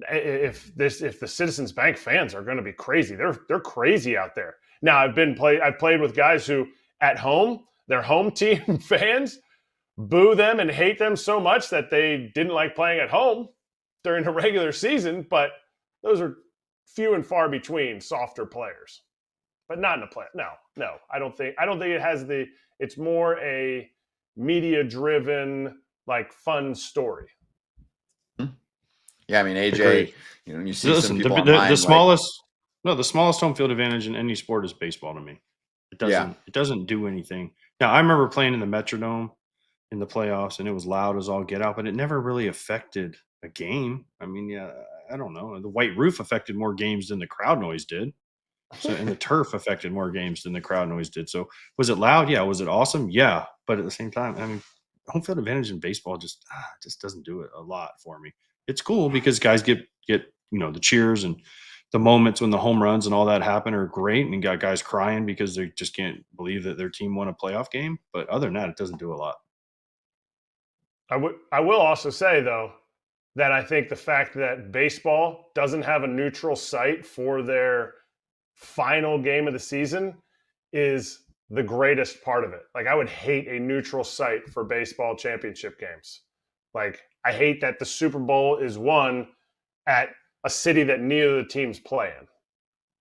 If the Citizens Bank fans are going to be crazy, they're crazy out there. Now I've played with guys who at home, their home team fans boo them and hate them so much that they didn't like playing at home during the regular season. But those are few and far between, softer players, but not in the play. No, I don't think it has it's more a media driven, like fun story. Yeah, I mean, AJ, you see some people the smallest home field advantage in any sport is baseball to me. It doesn't do anything. Now, I remember playing in the Metrodome in the playoffs, and it was loud as all get out, but it never really affected a game. I mean, yeah, I don't know. The white roof affected more games than the crowd noise did. So, and the turf affected more games than the crowd noise did. So, was it loud? Yeah. Was it awesome? Yeah. But at the same time, I mean, home field advantage in baseball just doesn't do it a lot for me. It's cool because guys get the cheers and the moments when the home runs and all that happen are great, and you got guys crying because they just can't believe that their team won a playoff game. But other than that, it doesn't do a lot. I will also say, though, that I think the fact that baseball doesn't have a neutral site for their final game of the season is the greatest part of it. Like, I would hate a neutral site for baseball championship games. Like, I hate that the Super Bowl is won at a city that neither of the teams play in.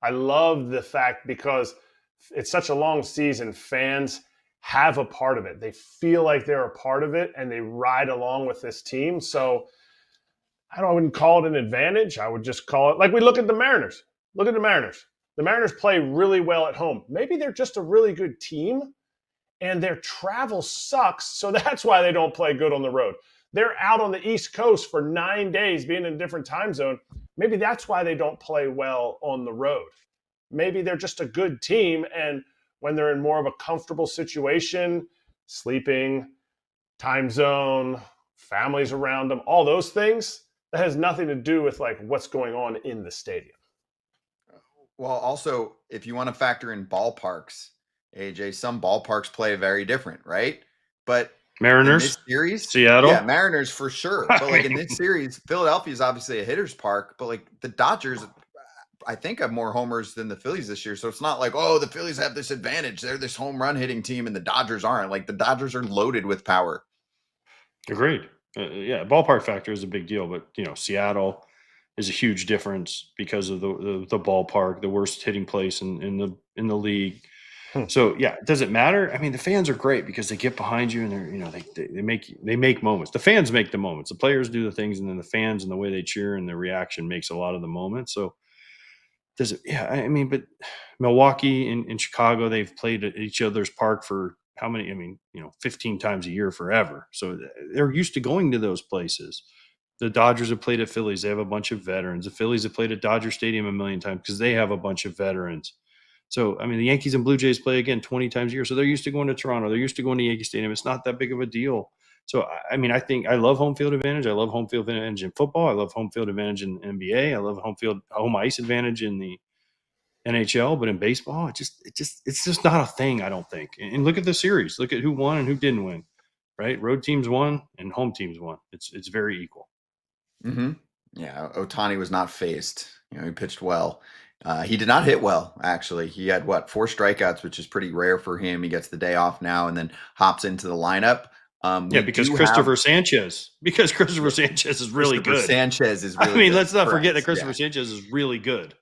I love the fact, because it's such a long season, fans have a part of it. They feel like they're a part of it, and they ride along with this team. So I wouldn't call it an advantage. I would just call it, like, we look at the Mariners. Look at the Mariners. The Mariners play really well at home. Maybe they're just a really good team, and their travel sucks, so that's why they don't play good on the road. They're out on the East Coast for 9 days, being in a different time zone. Maybe that's why they don't play well on the road. Maybe they're just a good team, and when they're in more of a comfortable situation, sleeping, time zone, families around them, all those things, that has nothing to do with like what's going on in the stadium. Well, also, if you want to factor in ballparks, AJ, some ballparks play very different, right? But Mariners, in this series, Seattle, yeah, Mariners for sure. But like in this series, Philadelphia is obviously a hitter's park, but like the Dodgers, I think, have more homers than the Phillies this year. So it's not like, oh, the Phillies have this advantage. They're this home run hitting team and the Dodgers aren't. Like, the Dodgers are loaded with power. Agreed. Yeah, ballpark factor is a big deal, but Seattle is a huge difference because of the ballpark, the worst hitting place in the league. So yeah, does it matter? I mean, the fans are great because they get behind you and they're they make moments. The fans make the moments. The players do the things, and then the fans and the way they cheer and the reaction makes a lot of the moments. So does it? Yeah, I mean, but Milwaukee and Chicago, they've played at each other's park for how many? I mean, 15 times a year forever. So they're used to going to those places. The Dodgers have played at Phillies. They have a bunch of veterans. The Phillies have played at Dodger Stadium a million times because they have a bunch of veterans. So, I mean, the Yankees and Blue Jays play again 20 times a year. So they're used to going to Toronto. They're used to going to Yankee Stadium. It's not that big of a deal. So, I mean, I think I love home field advantage. I love home field advantage in football. I love home field advantage in NBA. I love home ice advantage in the NHL. But in baseball, it's just not a thing, I don't think. And look at the series. Look at who won and who didn't win, right? Road teams won and home teams won. It's very equal. Mm-hmm. Yeah, Ohtani was not faced. He pitched well. He did not hit well, actually. He had, 4 strikeouts, which is pretty rare for him. He gets the day off now and then hops into the lineup. Because Christopher Sanchez is really good. Sanchez is really I mean, good. let's not forget that Christopher Sanchez is really good.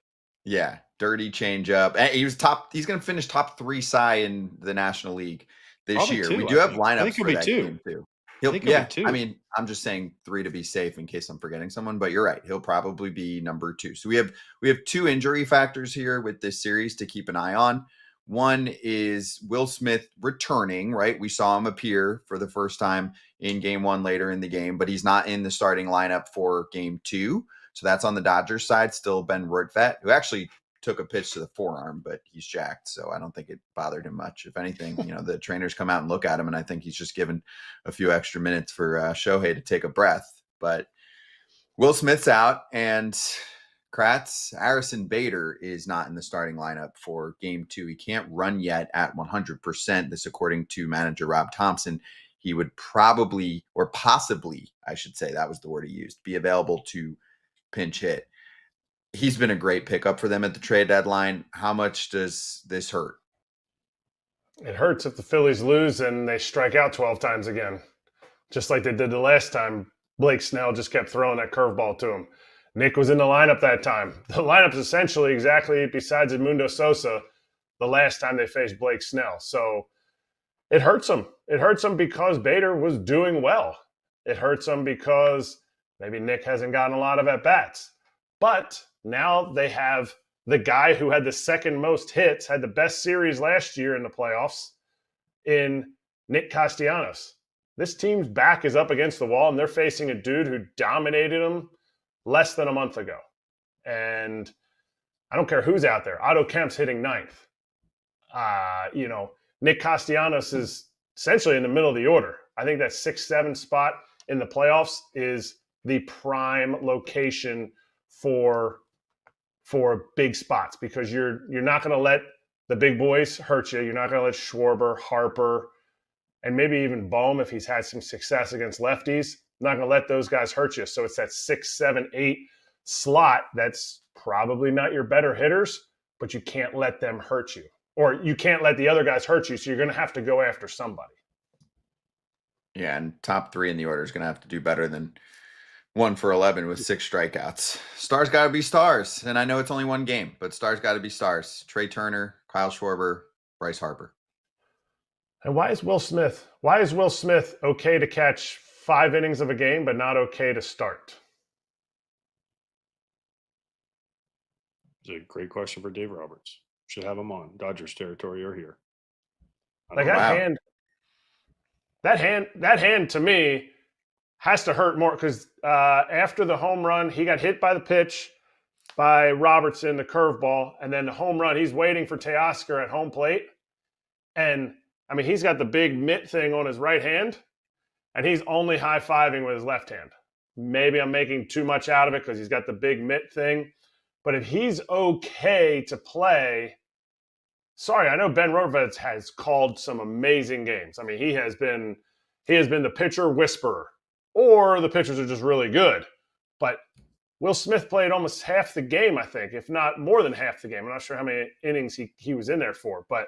Yeah, dirty changeup. And he was top. He's going to finish top 3 Cy in the National League this Probably year. 2, We do have lineups I think he'll for be that 2. game too. He'll be 2. I mean, I'm just saying 3 to be safe in case I'm forgetting someone, but you're right. He'll probably be number 2. So we have 2 injury factors here with this series to keep an eye on. One is Will Smith returning, right? We saw him appear for the first time in game 1 later in the game, but he's not in the starting lineup for game 2. So that's on the Dodgers side. Still Ben Rortvedt, who actually took a pitch to the forearm, but he's jacked, so I don't think it bothered him much. If anything, the trainers come out and look at him, and I think he's just given a few extra minutes for Shohei to take a breath. But Will Smith's out, and Kratz Harrison Bader is not in the starting lineup for game 2. He can't run yet at 100%. This, according to manager Rob Thompson. He would probably, or possibly, I should say, that was the word he used, be available to pinch hit. He's been a great pickup for them at the trade deadline. How much does this hurt? It hurts if the Phillies lose and they strike out 12 times again, just like they did the last time. Blake Snell just kept throwing that curveball to him. Nick was in the lineup that time. The lineup's essentially exactly, besides Edmundo Sosa, the last time they faced Blake Snell. So it hurts them. It hurts them because Bader was doing well. It hurts them because maybe Nick hasn't gotten a lot of at-bats. But now they have the guy who had the second most hits, had the best series last year in the playoffs, in Nick Castellanos. This team's back is up against the wall, and they're facing a dude who dominated them less than a month ago. And I don't care who's out there. Otto Kemp's hitting 9th. Nick Castellanos is essentially in the middle of the order. I think that 6-7 spot in the playoffs is the prime location for for big spots because you're not going to let the big boys hurt you. You're not going to let Schwarber, Harper, and maybe even Bohm, if he's had some success against lefties, not going to let those guys hurt you. So it's that 6, 7, 8 slot that's probably not your better hitters, but you can't let them hurt you. Or you can't let the other guys hurt you, so you're going to have to go after somebody. Yeah, and top 3 in the order is going to have to do better than 1 for 11 with 6 strikeouts. Stars got to be stars. And I know it's only one game, but stars got to be stars. Trey Turner, Kyle Schwarber, Bryce Harper. And why is Will Smith okay to catch 5 innings of a game, but not okay to start? It's a great question for Dave Roberts. Should have him on Dodgers territory or here. Like that hand to me has to hurt more because after the home run, he got hit by the pitch by Robertson, the curveball, and then the home run. He's waiting for Teoscar at home plate, and I mean he's got the big mitt thing on his right hand, and he's only high-fiving with his left hand. Maybe I'm making too much out of it because he's got the big mitt thing, but if he's okay to play. Sorry, I know Ben Roberts has called some amazing games. I mean, he has been the pitcher whisperer, or the pitchers are just really good. But Will Smith played almost half the game, I think, if not more than half the game. I'm not sure how many innings he was in there for, but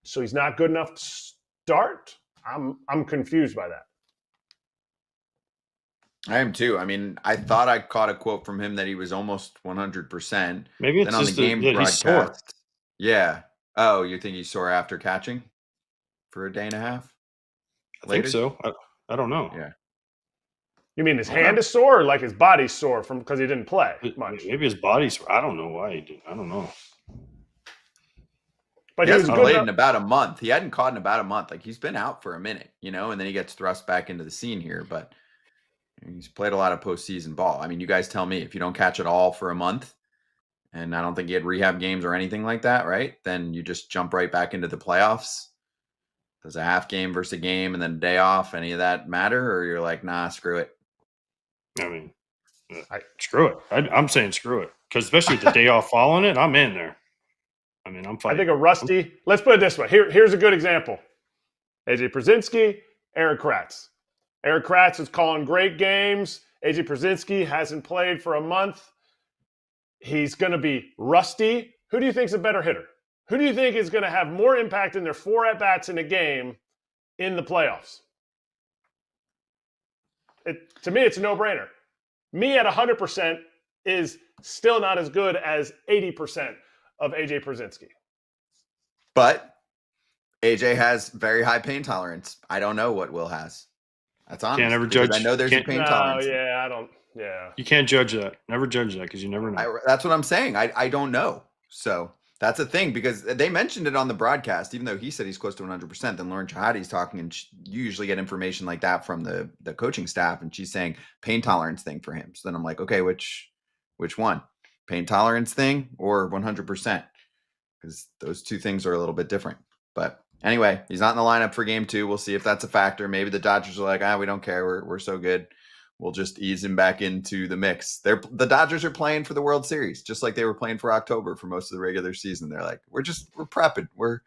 so he's not good enough to start. I'm confused by that. I am too. I mean, I thought I caught a quote from him that he was almost 100%. Maybe it's then on just the game he's sore. broadcast. Yeah. Oh, you think he's sore after catching for a day and a half? I think so. I don't know. Yeah. You mean his hand is sore or like his body's sore from because he didn't play much? Maybe his body's sore. I don't know why he did. I don't know. But he he was hasn't good played enough. in about a month. He hadn't caught in about a month. Like he's been out for a minute, and then he gets thrust back into the scene here. But he's played a lot of postseason ball. I mean, you guys tell me if you don't catch it all for a month, and I don't think he had rehab games or anything like that, right? Then you just jump right back into the playoffs. Does a half game versus a game and then a day off, any of that matter? Or you're like, nah, screw it. I mean, screw it. I'm saying screw it. Because especially with the day off following it, I'm in there. I mean, I'm fighting. I think a rusty, let's put it this way. Here's a good example. AJ Pierzynski, Erik Kratz. Erik Kratz is calling great games. AJ Pierzynski hasn't played for a month. He's going to be rusty. Who do you think is a better hitter? Who do you think is going to have more impact in their 4 at-bats in a game in the playoffs? To me, it's a no-brainer. Me at 100% is still not as good as 80% of AJ Pierzynski. But AJ has very high pain tolerance. I don't know what Will has. That's honest. Can't ever judge. I know there's a pain tolerance. Yeah, I don't. Yeah. You can't judge that. Never judge that because you never know. That's what I'm saying. I don't know. So that's a thing because they mentioned it on the broadcast, even though he said he's close to 100%. Then Lauren Chahadi's talking, and you usually get information like that from the coaching staff, and she's saying pain tolerance thing for him. So then I'm like, okay, which one? Pain tolerance thing or 100%? Because those two things are a little bit different. But anyway, he's not in the lineup for game 2. We'll see if that's a factor. Maybe the Dodgers are like, we don't care. We're so good. We'll just ease him back into the mix. The Dodgers are playing for the World Series, just like they were playing for October for most of the regular season. They're like, we're prepping. We're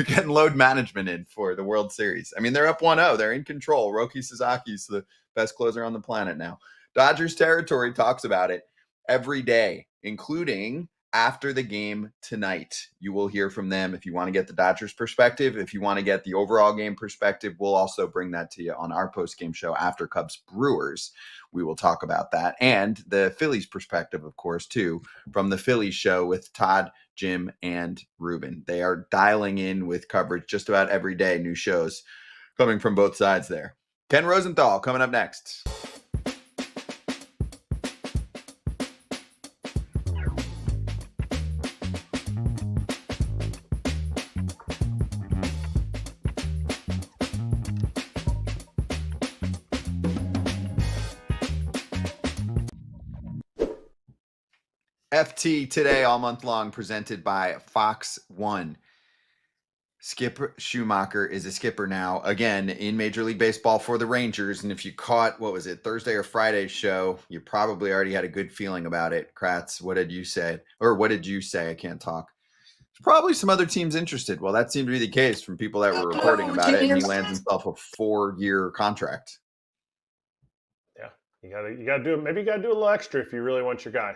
getting load management in for the World Series. I mean, they're up 1-0. They're in control. Roki Suzuki's the best closer on the planet now. Dodgers territory talks about it every day, including after the game tonight. You will hear from them if you want to get the Dodgers perspective. If you want to get the overall game perspective, we'll also bring that to you on our post-game show after Cubs Brewers. We will talk about that. And the Phillies perspective, of course, too, from the Phillies show with Todd, Jim, and Ruben. They are dialing in with coverage just about every day, new shows coming from both sides there. Ken Rosenthal coming up next. FT today all month long presented by Fox One. Skip Schumaker is a skipper now, again, in Major League Baseball for the Rangers. And if you caught, what was it, Thursday or Friday's show, you probably already had a good feeling about it. Kratz, what did you say? Or what did you say? I can't talk. There's probably some other teams interested. Well, that seemed to be the case from people that were reporting about it. And he lands himself a 4-year contract. Yeah, you gotta do it. Maybe you gotta do a little extra if you really want your guy.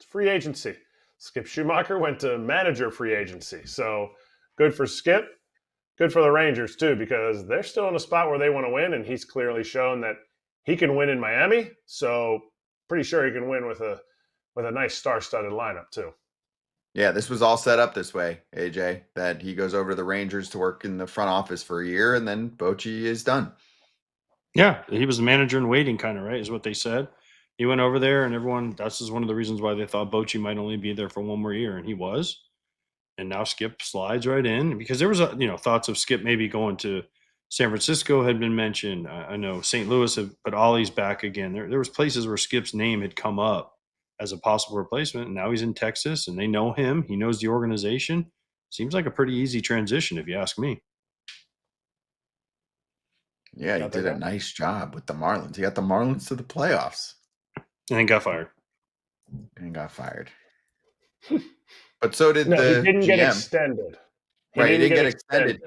It's free agency. Skip Schumaker went to manager free agency. So good for Skip. Good for the Rangers, too, because they're still in a spot where they want to win, and he's clearly shown that he can win in Miami. So pretty sure he can win with a nice star-studded lineup, too. Yeah, this was all set up this way, AJ, that he goes over to the Rangers to work in the front office for a year, and then Bochy is done. Yeah, he was the manager in waiting, kind of, right, is what they said. He went over there, and everyone, that's just one of the reasons why they thought Bochy might only be there for one more year, and he was. And now Skip slides right in because there was thoughts of Skip maybe going to San Francisco had been mentioned. I know St. Louis, but Ollie's back again. There was places where Skip's name had come up as a possible replacement. And now he's in Texas and they know him. He knows the organization. Seems like a pretty easy transition, if you ask me. Yeah, he did a nice job with the Marlins. He got the Marlins to the playoffs. And got fired. But so did he the didn't GM. Get extended. He didn't get extended.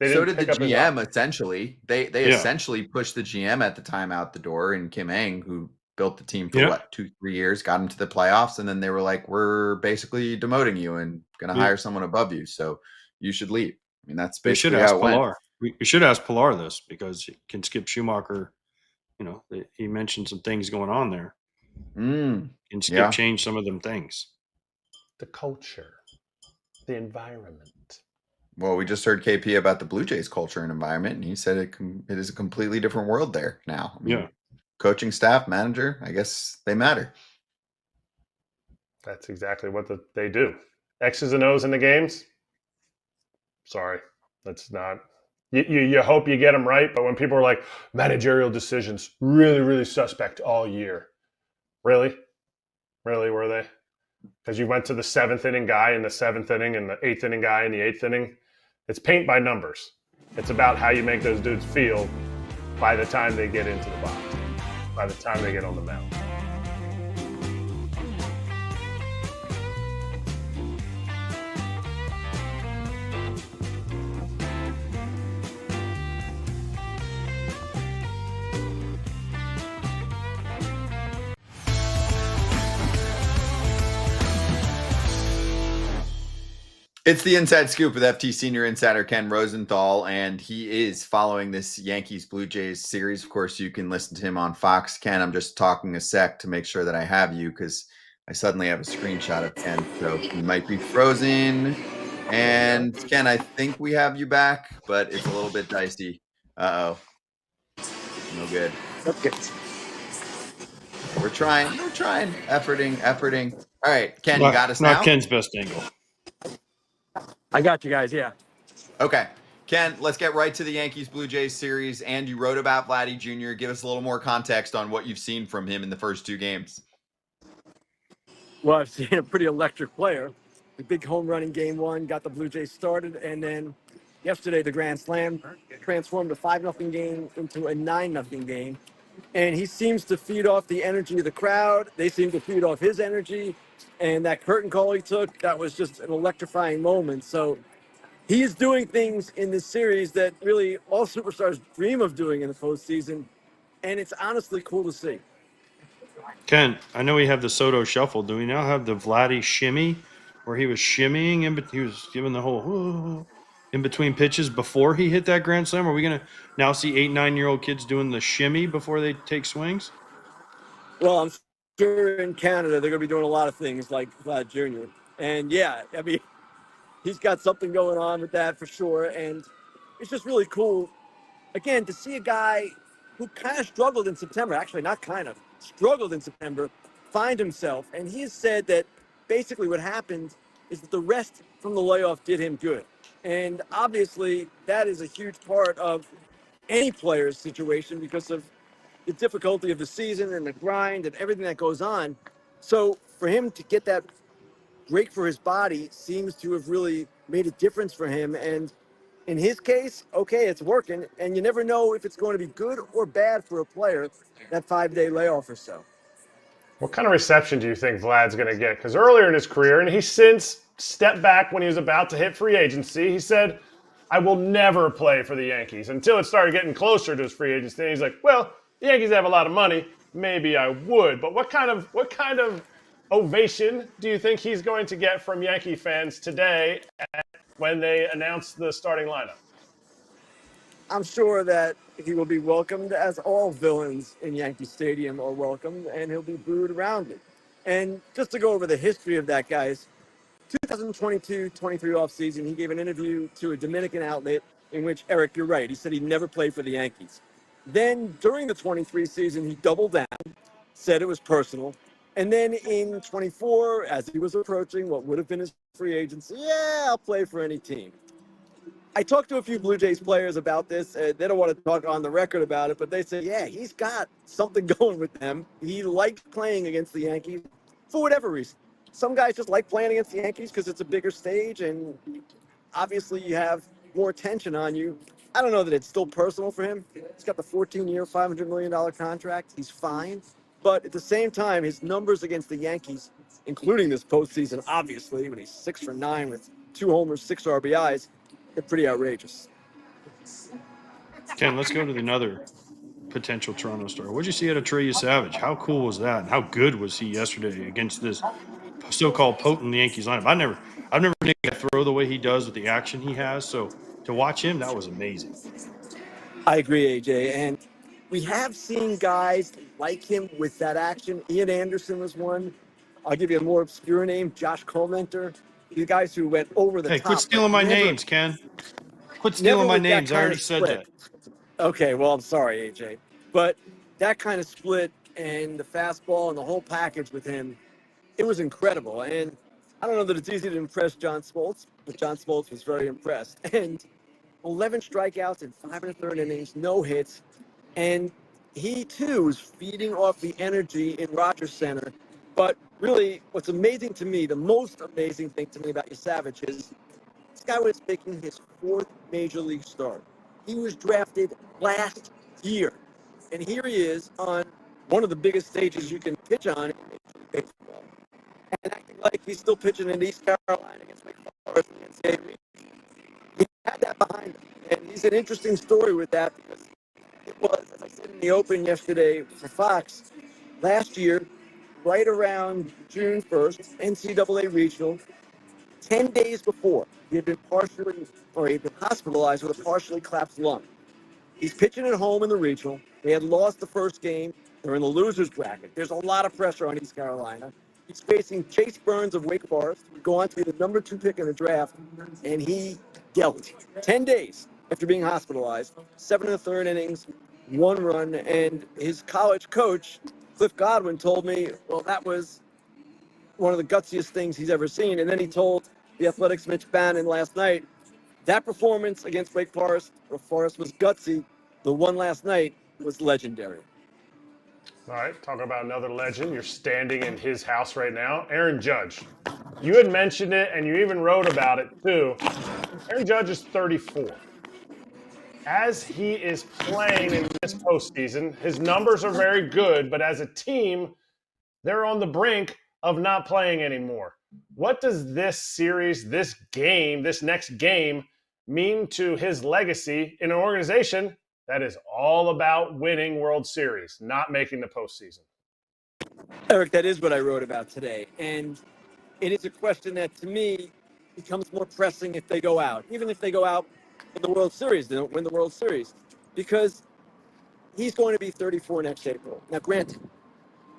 So did the GM, offer. essentially. They essentially pushed the GM at the time out the door, and Kim Ng, who built the team for 2-3 years, got him to the playoffs, and then they were like, we're basically demoting you and going to hire someone above you, so you should leave. I mean, that's basically how it went. We should ask Pillar this because can Skip Schumaker, he mentioned some things going on there. Can Skip change some of them things? The culture, the environment. Well, we just heard KP about the Blue Jays culture and environment, and he said it is a completely different world there now. I mean, coaching staff, manager, I guess they matter. That's exactly what they do. X's and O's in the games. Sorry, that's not. You hope you get them right, but when people are like, managerial decisions, really, really suspect all year. Really? Really, were they? Because you went to the 7th inning guy in the 7th inning and the 8th inning guy in the 8th inning. It's paint by numbers. It's about how you make those dudes feel by the time they get into the box, by the time they get on the mound. It's the Inside Scoop with FT Senior Insider Ken Rosenthal, and he is following this Yankees Blue Jays series. Of course, you can listen to him on Fox. Ken, I'm just talking a sec to make sure that I have you because I suddenly have a screenshot of Ken, so he might be frozen. And Ken, I think we have you back, but it's a little bit dicey. Uh-oh. No good. Okay. We're trying. Efforting. All right, Ken, you got us now? Not Ken's best angle. I got you guys, yeah. Okay. Ken, let's get right to the Yankees Blue Jays series. And you wrote about Vladdy Jr. Give us a little more context on what you've seen from him in the first 2 games. Well, I've seen a pretty electric player. A big home run in game 1, got the Blue Jays started, and then yesterday the grand slam transformed a 5-0 game into a 9-0 game. And he seems to feed off the energy of the crowd. They seem to feed off his energy. And that curtain call he took, that was just an electrifying moment. So he's doing things in this series that really all superstars dream of doing in the postseason. And it's honestly cool to see. Ken, I know we have the Soto shuffle. Do we now have the Vladdy shimmy where he was shimmying and he was giving the whole in between pitches before he hit that grand slam? Are we going to now see 8-9-year-old kids doing the shimmy before they take swings? Well, I'm sure in Canada they're going to be doing a lot of things like Vlad Jr. And yeah, I mean, he's got something going on with that for sure. And it's just really cool, again, to see a guy who kind of struggled in September, actually not kind of, struggled in September, find himself. And he has said that basically what happened is that the rest from the layoff did him good. And obviously that is a huge part of any player's situation because of the difficulty of the season and the grind and everything that goes on. So for him to get that break for his body seems to have really made a difference for him. And In his case, okay, it's working, and you never know if it's going to be good or bad for a player, that 5-day layoff or so. What kind of reception do you think Vlad's going to get? Because earlier in his career, and he since stepped back when he was about to hit free agency, he said, I will never play for the Yankees until it started getting closer to his free agency. And he's like, well, the Yankees have a lot of money. Maybe I would. But what kind of ovation do you think he's going to get from Yankee fans today when they announce the starting lineup? I'm sure that he will be welcomed as all villains in Yankee Stadium are welcomed, and he'll be booed around it. And just to go over the history of that, guys, 2022-23 offseason, he gave an interview to a Dominican outlet in which, Erik, you're right, he said he'd never play for the Yankees. Then during the 23 season, he doubled down, said it was personal. And then in 24, as he was approaching what would have been his free agency, yeah, I'll play for any team. I talked to a few Blue Jays players about this. They don't want to talk on the record about it, but they say, yeah, he's got something going with them. He likes playing against the Yankees for whatever reason. Some guys just like playing against the Yankees because it's a bigger stage, and obviously you have more attention on you. I don't know that it's still personal for him. He's got the 14-year, $500 million contract. He's fine. But at the same time, his numbers against the Yankees, including this postseason, obviously, when he's 6 for 9 with 2 homers, 6 RBIs, they're pretty outrageous. Ken, let's go to another potential Toronto star. What did you see out of Trey Savage? How cool was that? And how good was he yesterday against this so-called potent Yankees lineup? I've never seen a guy throw the way he does with the action he has. So to watch him, that was amazing. I agree, AJ. And we have seen guys like him with that action. Ian Anderson was one. I'll give you a more obscure name, Josh Colmenter. These guys who went over the top. Hey, quit stealing my names, Ken. Quit stealing my names. I already said that. Okay, well, I'm sorry, AJ. But that kind of split and the fastball and the whole package with him, it was incredible. And I don't know that it's easy to impress John Smoltz, but John Smoltz was very impressed. And 11 strikeouts in 5 1/3 innings, no hits. And he, too, is feeding off the energy in Rogers Center. But really, what's amazing to me, the most amazing thing to me about Savage is this guy was making his 4th major league start. He was drafted last year. And here he is on one of the biggest stages you can pitch on in baseball. And acting like he's still pitching in East Carolina against Wake Forest and the NCAA. He had that behind him. And he's an interesting story with that because it was, as I said in the open yesterday for Fox, last year, right around June 1st, NCAA Regional, 10 days before, he had been hospitalized with a partially collapsed lung. He's pitching at home in the regional. They had lost the first game. They're in the loser's bracket. There's a lot of pressure on East Carolina. He's facing Chase Burns of Wake Forest, who would go on to be the number 2 pick in the draft, and he dealt 10 days after being hospitalized, 7 1/3 innings, 1 run, and his college coach, Cliff Godwin, told me, well, that was one of the gutsiest things he's ever seen. And then he told the Athletics' Mitch Bannon last night, that performance against Wake Forest, where Forest was gutsy, the one last night was legendary. All right, talk about another legend. You're standing in his house right now. Aaron Judge. You had mentioned it, and you even wrote about it, too. Aaron Judge is 34. As he is playing in this postseason, his numbers are very good, but as a team, they're on the brink of not playing anymore. What does this series, this game, this next game mean to his legacy in an organization that is all about winning World Series, not making the postseason? Erik, that is what I wrote about today. And it is a question that, to me, becomes more pressing if they go out. Even if they go out in the World Series, they don't win the World Series. Because he's going to be 34 next April. Now, granted,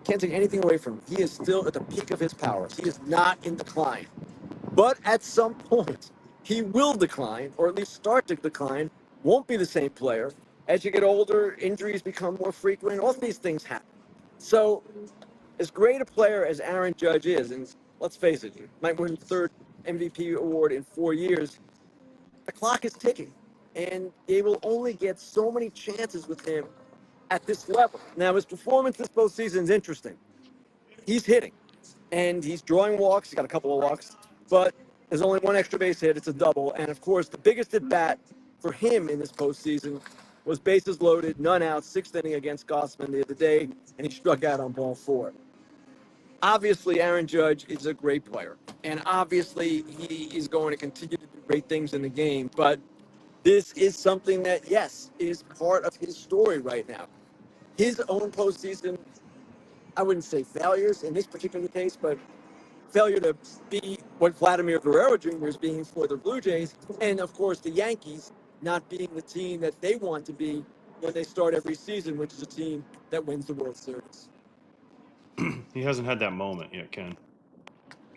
can't take anything away from him. He is still at the peak of his powers. He is not in decline. But at some point, he will decline, or at least start to decline, won't be the same player. As you get older, injuries become more frequent. All these things happen. So, as great a player as Aaron Judge is, and let's face it, he might win the 3rd MVP award in 4 years, the clock is ticking. And they will only get so many chances with him at this level. Now, his performance this postseason is interesting. He's hitting, and he's drawing walks. He's got a couple of walks. But There's only one extra base hit. It's a double. And, of course, the biggest at-bat for him in this postseason was bases loaded, none out, 6th inning against Gossman the other day, and he struck out on ball 4. Obviously, Aaron Judge is a great player, and obviously he is going to continue to do great things in the game, but this is something that, yes, is part of his story right now. His own postseason, I wouldn't say failures in this particular case, but failure to be what Vladimir Guerrero Jr. is being for the Blue Jays, and of course the Yankees not being the team that they want to be when they start every season, which is a team that wins the World Series. He hasn't had that moment yet, Ken.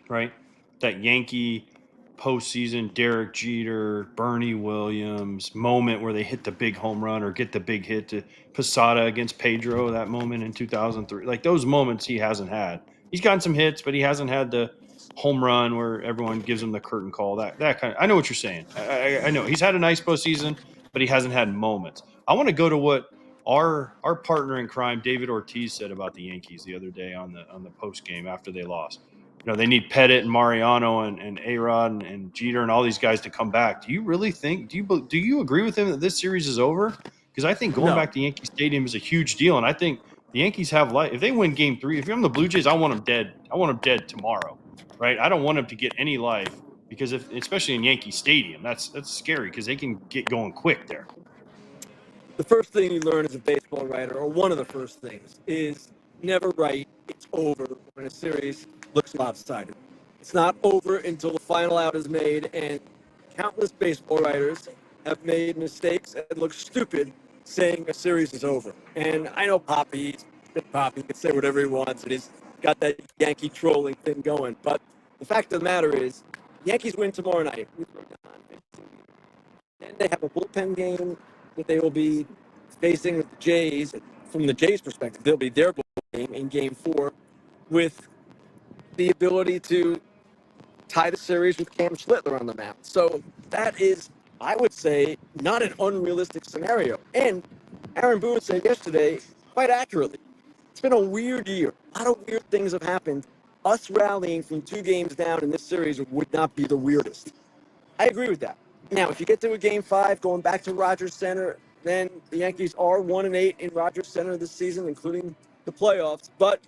Right? That Yankee postseason, Derek Jeter, Bernie Williams moment where they hit the big home run or get the big hit to Posada against Pedro, that moment in 2003. Like those moments he hasn't had. He's gotten some hits, but he hasn't had the home run where everyone gives him the curtain call. That kind of, I know what you're saying. I know he's had a nice postseason, but he hasn't had moments. I want to go to what our partner in crime, David Ortiz, said about the Yankees the other day on the post game after they lost. You know, they need Pettit and Mariano and A-Rod and Jeter and all these guys to come back. Do you really think? Do you agree with him that this series is over? Because I think going back to Yankee Stadium is a huge deal, and I think the Yankees have life. If they win Game 3, if I'm the Blue Jays, I want them dead. I want them dead tomorrow, right? I don't want them to get any life because especially in Yankee Stadium, that's scary because they can get going quick there. The first thing you learn as a baseball writer, or one of the first things, is never write it's over when a series looks lopsided. It's not over until the final out is made, and countless baseball writers have made mistakes and look stupid saying a series is over. And I know Poppy can say whatever he wants, and he's got that Yankee trolling thing going. But the fact of the matter is, Yankees win tomorrow night. And they have a bullpen game that they will be facing with the Jays. From the Jays' perspective, they'll be their bullpen game in Game 4 with the ability to tie the series with Cam Schlittler on the mound. So that is, I would say, not an unrealistic scenario. And Aaron Boone said yesterday, quite accurately, it's been a weird year. A lot of weird things have happened. Us rallying from 2 games down in this series would not be the weirdest. I agree with that. Now, if you get to a Game 5, going back to Rogers Center, then the Yankees are 1-8 in Rogers Center this season, including the playoffs. But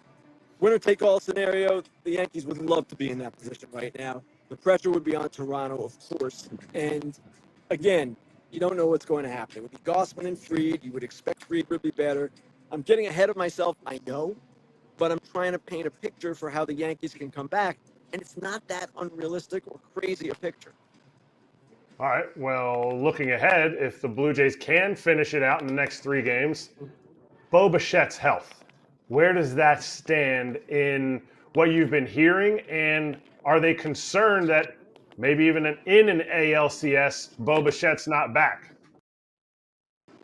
winner-take-all scenario, the Yankees would love to be in that position right now. The pressure would be on Toronto, of course. And, again, you don't know what's going to happen. It would be Gossman and Fried. You would expect Fried would be better. I'm getting ahead of myself, I know, but I'm trying to paint a picture for how the Yankees can come back, and it's not that unrealistic or crazy a picture. All right, well, looking ahead, if the Blue Jays can finish it out in the next 3 games, Bo Bichette's health, where does that stand in what you've been hearing? And are they concerned that maybe even in an ALCS, Bo Bichette's not back?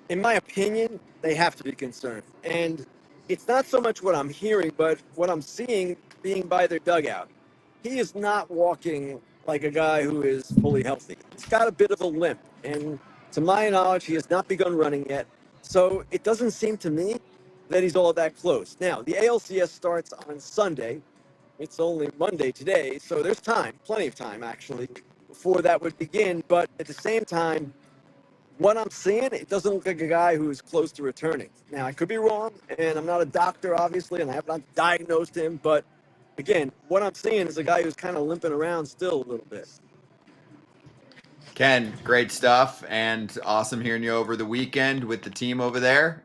In my opinion, they have to be concerned. And it's not so much what I'm hearing, but what I'm seeing being by their dugout. He is not walking like a guy who is fully healthy. He's got a bit of a limp. And to my knowledge, he has not begun running yet. So it doesn't seem to me that he's all that close. Now, the ALCS starts on Sunday. It's only Monday today, so there's time, plenty of time, actually, before that would begin. But at the same time, what I'm seeing, it doesn't look like a guy who is close to returning. Now, I could be wrong, and I'm not a doctor, obviously, and I have not diagnosed him. But, again, what I'm seeing is a guy who's kind of limping around still a little bit. Ken, great stuff, and awesome hearing you over the weekend with the team over there.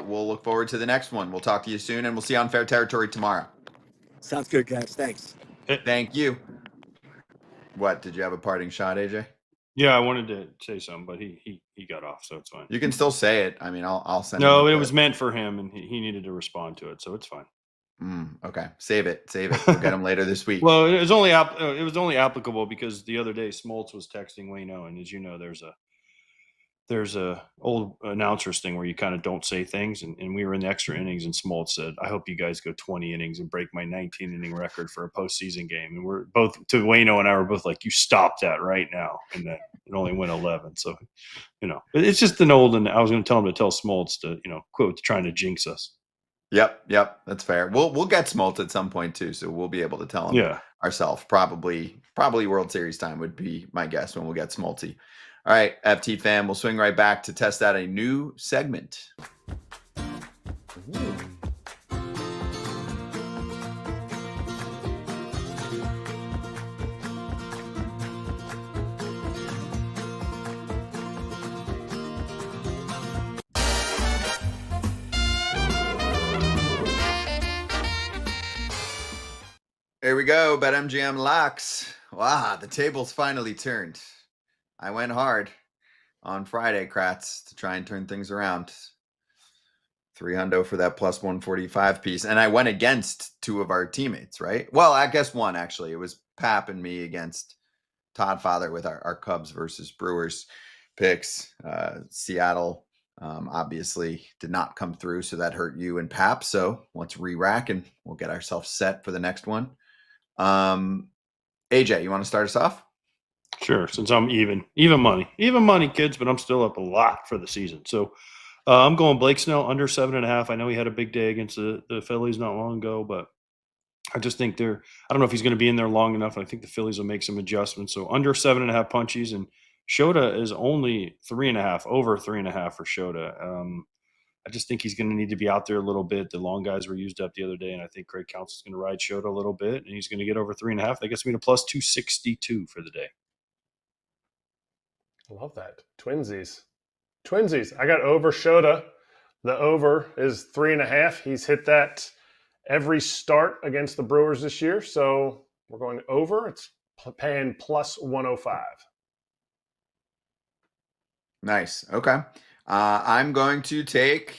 We'll look forward to the next one. We'll talk to you soon, and we'll see you on Fair Territory tomorrow. Sounds good, guys. Thanks. Thank you. What, did you have a parting shot, AJ? Yeah, I wanted to say something, but he got off, so it's fine. You can still say it. I mean, I'll send No, him it was meant for him, and he needed to respond to it, so it's fine. Okay, save it. We'll get him later this week. Well, it was only applicable because the other day Smoltz was texting Waino, and as you know, there's a old announcers thing where you kind of don't say things, and we were in the extra innings, and Smoltz said, "I hope you guys go 20 innings and break my 19-inning record for a postseason game." And we're both, to Waino and I were both like, "You stop that right now!" And that it only went 11. So, it's just an old. And I was going to tell him to tell Smoltz to, quit trying to jinx us. Yep, that's fair. We'll get Smoltz at some point too, so we'll be able to tell him ourselves. Probably World Series time would be my guess when we'll get Smoltzy. All right, FT fam, we'll swing right back to test out a new segment. Ooh. Here we go, BetMGM Locks. Wow, the table's finally turned. I went hard on Friday, Kratz, to try and turn things around. $300 for that plus 145 piece. And I went against two of our teammates, right? Well, I guess one, actually. It was Pap and me against Todd Father with our Cubs versus Brewers picks. Seattle obviously did not come through, so that hurt you and Pap. So let's re-rack and we'll get ourselves set for the next one. AJ, you want to start us off? Sure. Since I'm even money, kids, but I'm still up a lot for the season. So I'm going Blake Snell under 7.5. I know he had a big day against the Phillies not long ago, but I just think I don't know if he's going to be in there long enough. I think the Phillies will make some adjustments. So under 7.5 punchies, and Shota is only 3.5, over 3.5 for Shota. I just think he's going to need to be out there a little bit. The long guys were used up the other day, and I think Craig Counsell is going to ride Shota a little bit, and he's going to get over 3.5. That gets me to plus 262 for the day. I love that. Twinsies. I got over Shota. The over is 3.5. He's hit that every start against the Brewers this year. So we're going over. It's paying plus 105. Nice. Okay. I'm going to take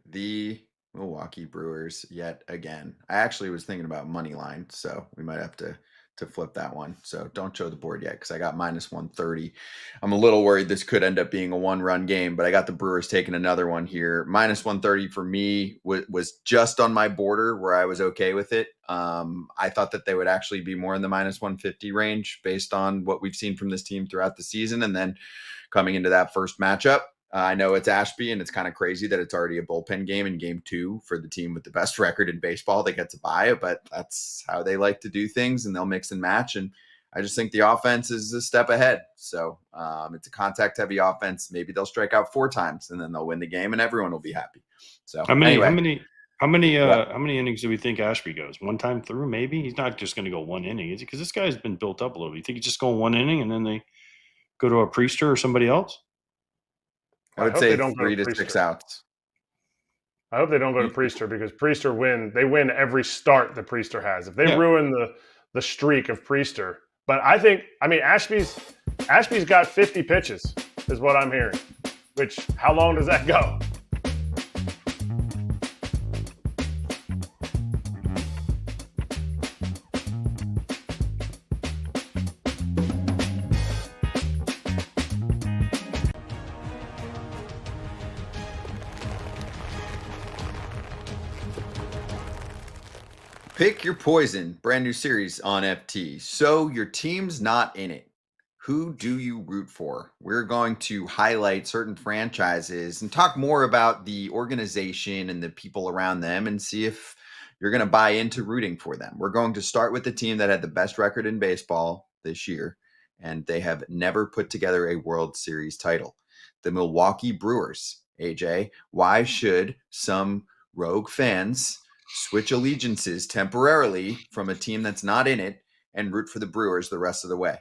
the Milwaukee Brewers yet again. I actually was thinking about money line, so we might have to flip that one. So don't show the board yet because I got minus 130. I'm a little worried this could end up being a one-run game, but I got the Brewers taking another one here. Minus 130 for me was just on my border where I was okay with it. I thought that they would actually be more in the minus 150 range based on what we've seen from this team throughout the season. And then coming into that first matchup, I know it's Ashby, and it's kind of crazy that it's already a bullpen game in game 2 for the team with the best record in baseball. They get to buy it, but that's how they like to do things, and they'll mix and match. And I just think the offense is a step ahead. So it's a contact-heavy offense. Maybe they'll strike out 4 times, and then they'll win the game, and everyone will be happy. So how many innings do we think Ashby goes? One time through, maybe? He's not just going to go one inning, is he? Because this guy's been built up a little bit. You think he's just going one inning, and then they go to a Priester or somebody else? I would say 3 to 6 outs. I hope they don't go to Priester because Priester win every start that Priester has. If they ruin the streak of Priester. But Ashby's got 50 pitches is what I'm hearing. Which, how long does that go? Pick your poison, brand new series on FT. So your team's not in it. Who do you root for? We're going to highlight certain franchises and talk more about the organization and the people around them and see if you're going to buy into rooting for them. We're going to start with the team that had the best record in baseball this year, and they have never put together a World Series title. The Milwaukee Brewers. AJ, why should some rogue fans switch allegiances temporarily from a team that's not in it and root for the Brewers the rest of the way?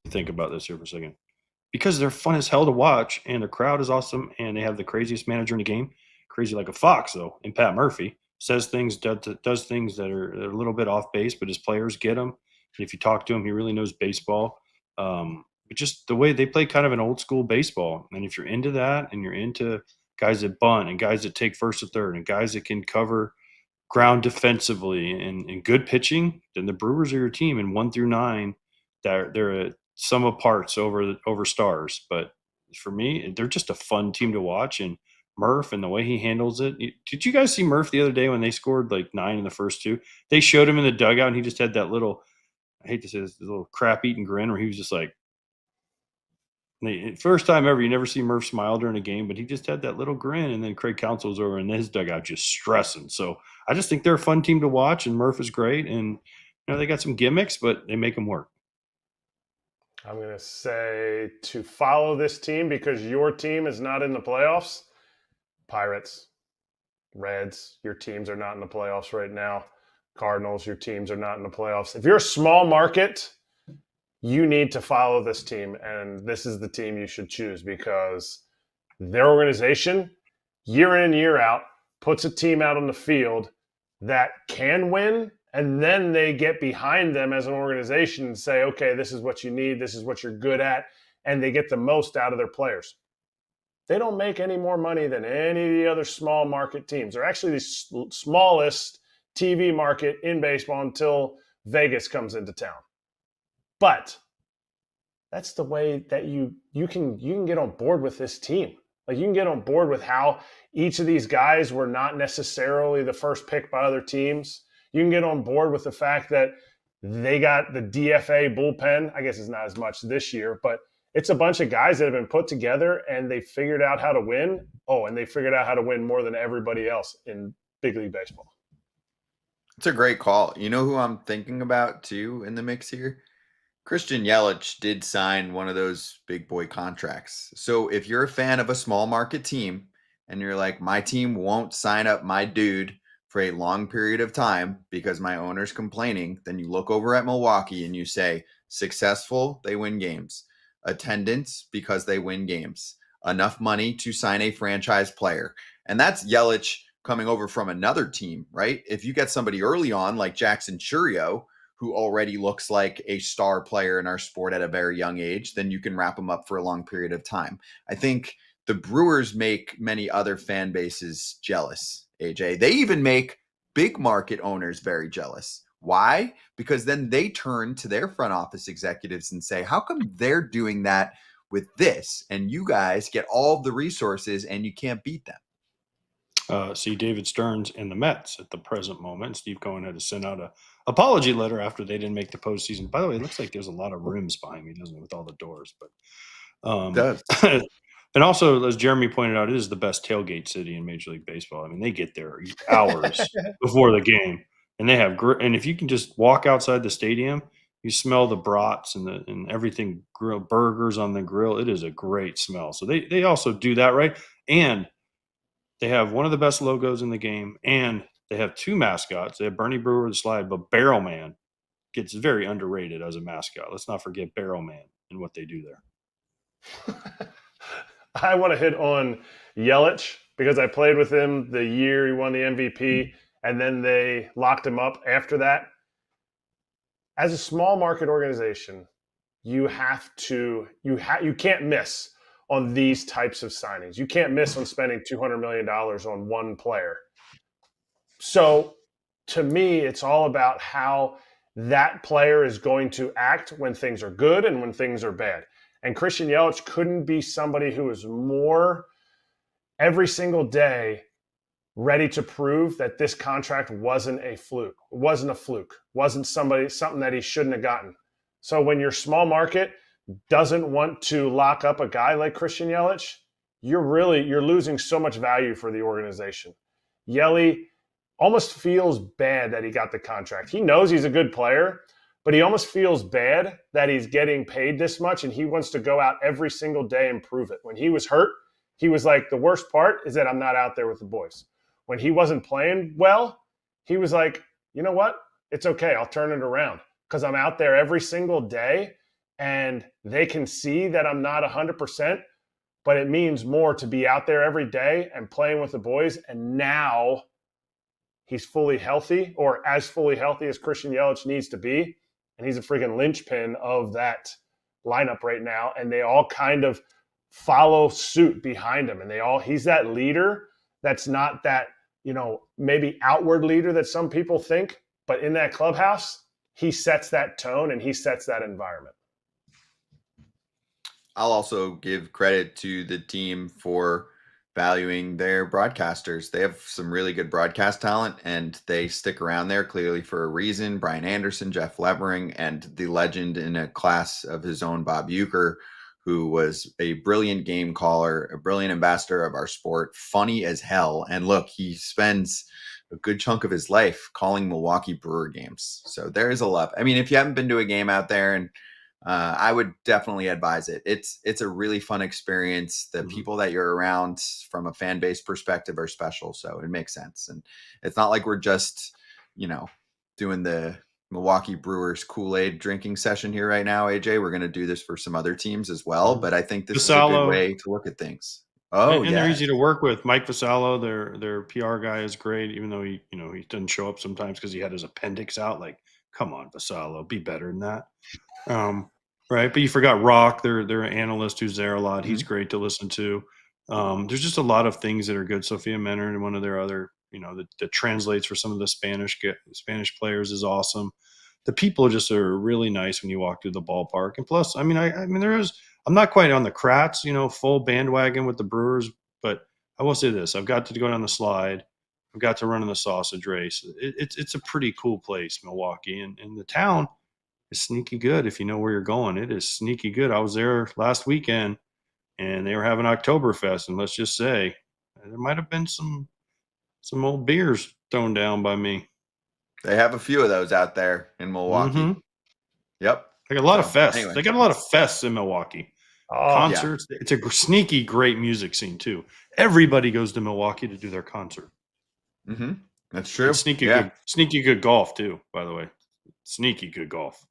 Think about this here for a second. Because they're fun as hell to watch, and the crowd is awesome, and they have the craziest manager in the game. Crazy like a fox, though. And Pat Murphy does things that are a little bit off base, but his players get them. And if you talk to him, he really knows baseball. But just the way they play kind of an old school baseball. And if you're into that and you're into guys that bunt and guys that take first or third and guys that can cover ground defensively and good pitching, then the Brewers are your team. And 1 through 9, they're a sum of parts over stars. But for me, they're just a fun team to watch. And Murph and the way he handles it. Did you guys see Murph the other day when they scored like 9 in the first 2? They showed him in the dugout, and he just had that little, I hate to say this, little crap-eating grin where he was just like, First time ever, you never see Murph smile during a game, but he just had that little grin. And then Craig Counsell was over in his dugout just stressing. So I just think they're a fun team to watch, and Murph is great. And they got some gimmicks, but they make them work. I'm going to say to follow this team because your team is not in the playoffs. Pirates, Reds, your teams are not in the playoffs right now. Cardinals, your teams are not in the playoffs. If you're a small market, you need to follow this team, and this is the team you should choose because their organization, year in and year out, puts a team out on the field that can win, and then they get behind them as an organization and say, okay, this is what you need, this is what you're good at, and they get the most out of their players. They don't make any more money than any of the other small market teams. They're actually the smallest TV market in baseball until Vegas comes into town. But that's the way that you can get on board with this team. Like, you can get on board with how each of these guys were not necessarily the first pick by other teams. You can get on board with the fact that they got the DFA bullpen. I guess it's not as much this year, but it's a bunch of guys that have been put together and they figured out how to win. Oh, and they figured out how to win more than everybody else in big league baseball. It's a great call. You know who I'm thinking about too in the mix here? Christian Yelich did sign one of those big boy contracts. So if you're a fan of a small market team and you're like, my team won't sign up my dude for a long period of time because my owner's complaining, then you look over at Milwaukee and you say, successful, they win games. Attendance, because they win games. Enough money to sign a franchise player. And that's Yelich coming over from another team, right? If you get somebody early on like Jackson Chourio, who already looks like a star player in our sport at a very young age, then you can wrap him up for a long period of time. I think the Brewers make many other fan bases jealous, AJ. They even make big market owners very jealous. Why? Because then they turn to their front office executives and say, how come they're doing that with this? And you guys get all of the resources and you can't beat them. See David Stearns and the Mets at the present moment. Steve Cohen had to send out an apology letter after they didn't make the postseason. By the way, it looks like there's a lot of rims behind me, doesn't it, with all the doors? But It does. And also, as Jeremy pointed out, it is the best tailgate city in Major League Baseball. I mean, they get there hours before the game, and they have and if you can just walk outside the stadium, you smell the brats and everything, burgers on the grill. It is a great smell. So they also do that right, and they have one of the best logos in the game, and they have two mascots. They have Bernie Brewer, the Slide, but Barrel Man gets very underrated as a mascot. Let's not forget Barrel Man and what they do there. I want to hit on Yelich because I played with him the year he won the MVP, and then they locked him up after that. As a small market organization, you can't miss on these types of signings. You can't miss on spending $200 million on one player. So to me, it's all about how that player is going to act when things are good and when things are bad. And Christian Yelich couldn't be somebody who is more every single day ready to prove that this contract wasn't a fluke. It wasn't a fluke. Wasn't something that he shouldn't have gotten. So when your small market doesn't want to lock up a guy like Christian Yelich, you're losing so much value for the organization. Yeli almost feels bad that he got the contract. He knows he's a good player, but he almost feels bad that he's getting paid this much, and he wants to go out every single day and prove it. When he was hurt, he was like, the worst part is that I'm not out there with the boys. When he wasn't playing well, he was like, you know what? It's okay. I'll turn it around because I'm out there every single day, and they can see that I'm not 100%, but it means more to be out there every day and playing with the boys. And now he's fully healthy, or as fully healthy as Christian Yelich needs to be. And he's a freaking linchpin of that lineup right now. And they all kind of follow suit behind him. And he's that leader that's not that, maybe outward leader that some people think, but in that clubhouse, he sets that tone and he sets that environment. I'll also give credit to the team for valuing their broadcasters. They have some really good broadcast talent, and they stick around there clearly for a reason. Brian Anderson, Jeff Levering, and the legend in a class of his own, Bob Uecker, who was a brilliant game caller, a brilliant ambassador of our sport, funny as hell. And look, he spends a good chunk of his life calling Milwaukee Brewer games. So there is a love. I mean, if you haven't been to a game out there, and I would definitely advise it. It's a really fun experience. The people that you're around from a fan base perspective are special. So it makes sense. And it's not like we're just, doing the Milwaukee Brewers Kool-Aid drinking session here right now, AJ. We're going to do this for some other teams as well. But I think this is a good way to look at things. Oh, and they're easy to work with. Mike Vassallo, their PR guy, is great, even though he doesn't show up sometimes because he had his appendix out. Like, come on, Vassallo, be better than that. Right. But you forgot Rock, their analyst who's there a lot. He's great to listen to. There's just a lot of things that are good. Sophia Menard and one of their other, that translates for some of the Spanish players is awesome. The people just are really nice when you walk through the ballpark. And plus, I'm not quite on the Kratz, full bandwagon with the Brewers, but I will say this. I've got to go down the slide. I've got to run in the sausage race. It's a pretty cool place, Milwaukee, and the town is sneaky good if you know where you're going. It is sneaky good. I was there last weekend, and they were having Oktoberfest, and let's just say there might have been some old beers thrown down by me. They have a few of those out there in Milwaukee. Yep. They got a lot of fests. Anyway. They got a lot of fests in Milwaukee. Concerts. Yeah. It's a sneaky great music scene too. Everybody goes to Milwaukee to do their concert. That's true. And sneaky good golf too, by the way. Sneaky good golf.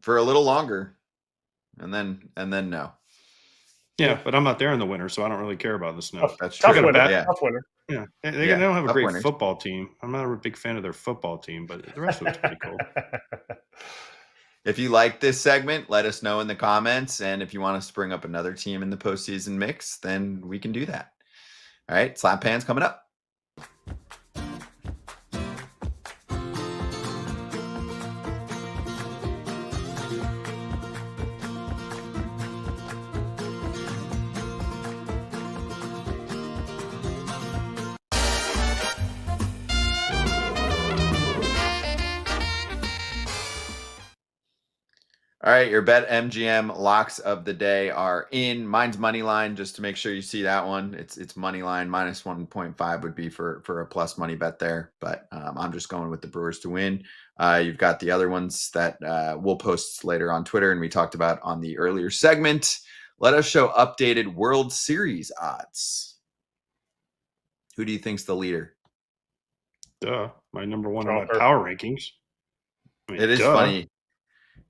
For a little longer. And then no. Yeah, but I'm not there in the winter, so I don't really care about the snow. That's true. Tough winter. Yeah, they don't have a great football team. I'm not a big fan of their football team, but the rest of it's pretty cool. If you like this segment, let us know in the comments. And if you want us to bring up another team in the postseason mix, then we can do that. All right, Slap Pans coming up. All right, your BetMGM locks of the day are in. Mine's money line, just to make sure you see that one. It's money line minus 1.5 would be for a plus money bet there, but I'm just going with the Brewers to win. You've got the other ones that we'll post later on Twitter, and we talked about on the earlier segment. Let us show updated World Series odds. Who do you think's the leader? My number one on my power rankings. It is funny.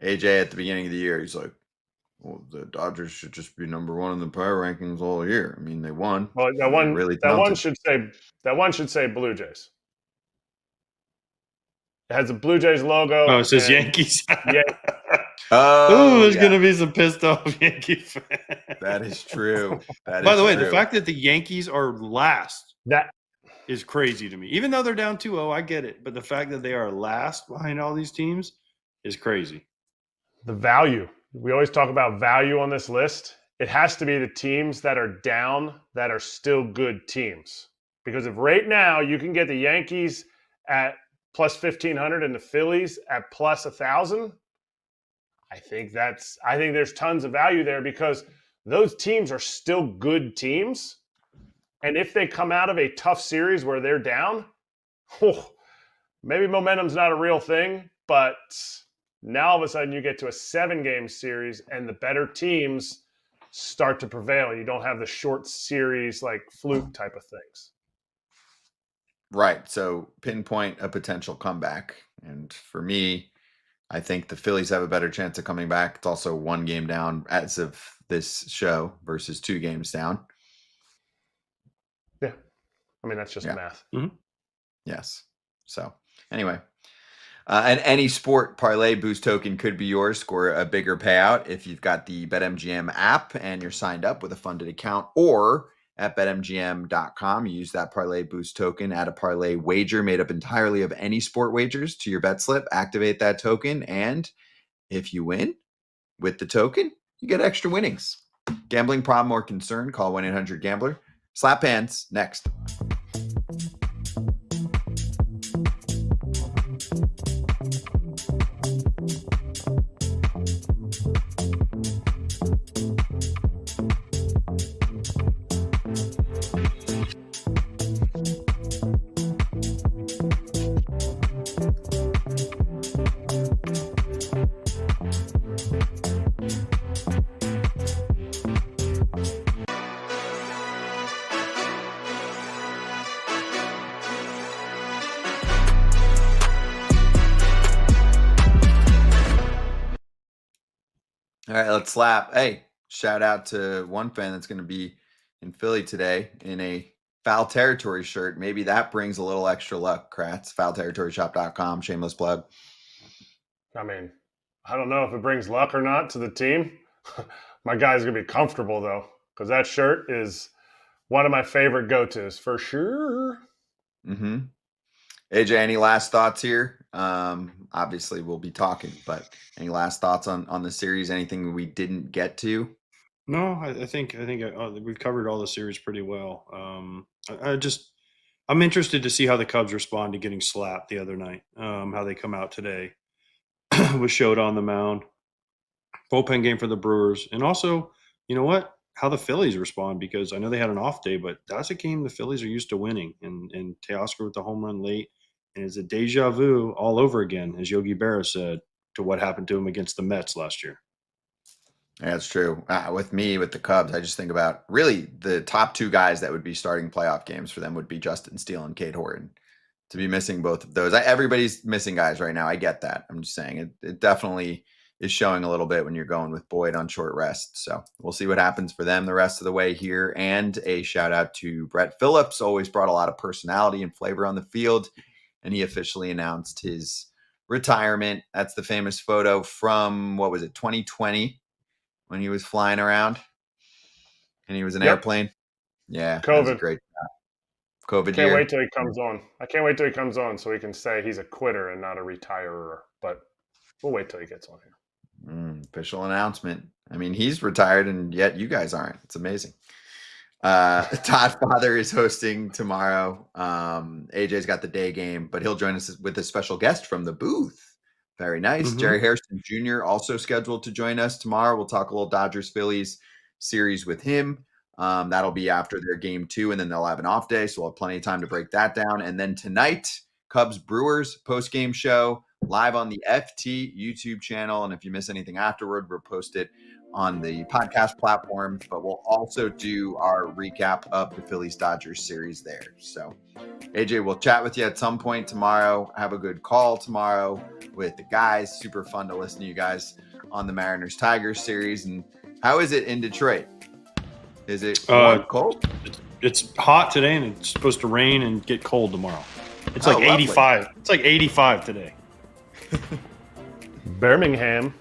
AJ at the beginning of the year, he's like, well, the Dodgers should just be number one in the power rankings all year. I mean, they won. Well, that one should say Blue Jays. It has a Blue Jays logo. Oh, it says Yankees. Yeah. There's going to be some pissed off Yankee fans. That is true. By the way, the fact that the Yankees are last is crazy to me. Even though they're down 2-0, I get it. But the fact that they are last behind all these teams is crazy. The value. We always talk about value on this list. It has to be the teams that are down that are still good teams. Because if right now you can get the Yankees at plus 1,500 and the Phillies at plus 1,000, I think there's tons of value there because those teams are still good teams. And if they come out of a tough series where they're down, maybe momentum's not a real thing, but now all of a sudden you get to a 7-game series and the better teams start to prevail. You don't have the short series like fluke type of things. Right. So pinpoint a potential comeback. And for me, I think the Phillies have a better chance of coming back. It's also 1 game down as of this show versus 2 games down. Yeah. I mean, that's just math. Mm-hmm. Yes. So anyway. And any sport parlay boost token could be yours. Score a bigger payout if you've got the BetMGM app and you're signed up with a funded account, or at betmgm.com. You use that parlay boost token, add a parlay wager made up entirely of any sport wagers to your bet slip, activate that token, and if you win with the token, you get extra winnings. Gambling problem or concern? Call 1-800-GAMBLER. Slap Hands next. right, let's slap. Hey, shout out to one fan that's going to be in Philly today in a Foul Territory shirt. Maybe that brings a little extra luck, Kratz. FoulTerritoryShop.com, shameless plug. I mean, I don't know if it brings luck or not to the team. My guy's going to be comfortable, though, because that shirt is one of my favorite go-tos for sure. Mm-hmm. AJ, any last thoughts here? Obviously, we'll be talking, but any last thoughts on the series? Anything we didn't get to? No, I think we've covered all the series pretty well. I'm interested to see how the Cubs respond to getting slapped the other night. How they come out today with Showed on the mound, bullpen game for the Brewers, and also, you know what? How the Phillies respond, because I know they had an off day, but that's a game the Phillies are used to winning. And Teoscar with the home run late, and it's a deja vu all over again, as Yogi Berra said, to what happened to him against the Mets last year. Yeah, that's true. With the Cubs, I just think about really the top two guys that would be starting playoff games for them would be Justin Steele and Cade Horton. To be missing both of those, everybody's missing guys right now. I get that. I'm just saying it definitely is showing a little bit when you're going with Boyd on short rest. So we'll see what happens for them the rest of the way here. And a shout out to Brett Phillips, always brought a lot of personality and flavor on the field. And he officially announced his retirement. That's the famous photo from, 2020, when he was flying around and he was an airplane. Yeah. That was a great job. COVID Can't year. wait till he comes on. I can't wait till he comes on so he can say he's a quitter and not a retirer. But we'll wait till he gets on here. Official announcement. I mean, he's retired and yet you guys aren't. It's amazing. Todd Father is hosting tomorrow. AJ's got the day game, but he'll join us with a special guest from the booth. Very nice. Mm-hmm. Jerry Harrison Jr. also scheduled to join us tomorrow. We'll talk a little Dodgers-Phillies series with him. That'll be after their game 2, and then they'll have an off day, so we'll have plenty of time to break that down. And then tonight, Cubs-Brewers post-game show live on the FT YouTube channel. And if you miss anything afterward, we'll post it on the podcast platform. But we'll also do our recap of the Phillies-Dodgers series there. So, AJ, we'll chat with you at some point tomorrow. Have a good call tomorrow with the guys. Super fun to listen to you guys on the Mariners-Tigers series. And how is it in Detroit? Is it cold? It's hot today, and it's supposed to rain and get cold tomorrow. It's like lovely. 85. It's like 85 today. Birmingham.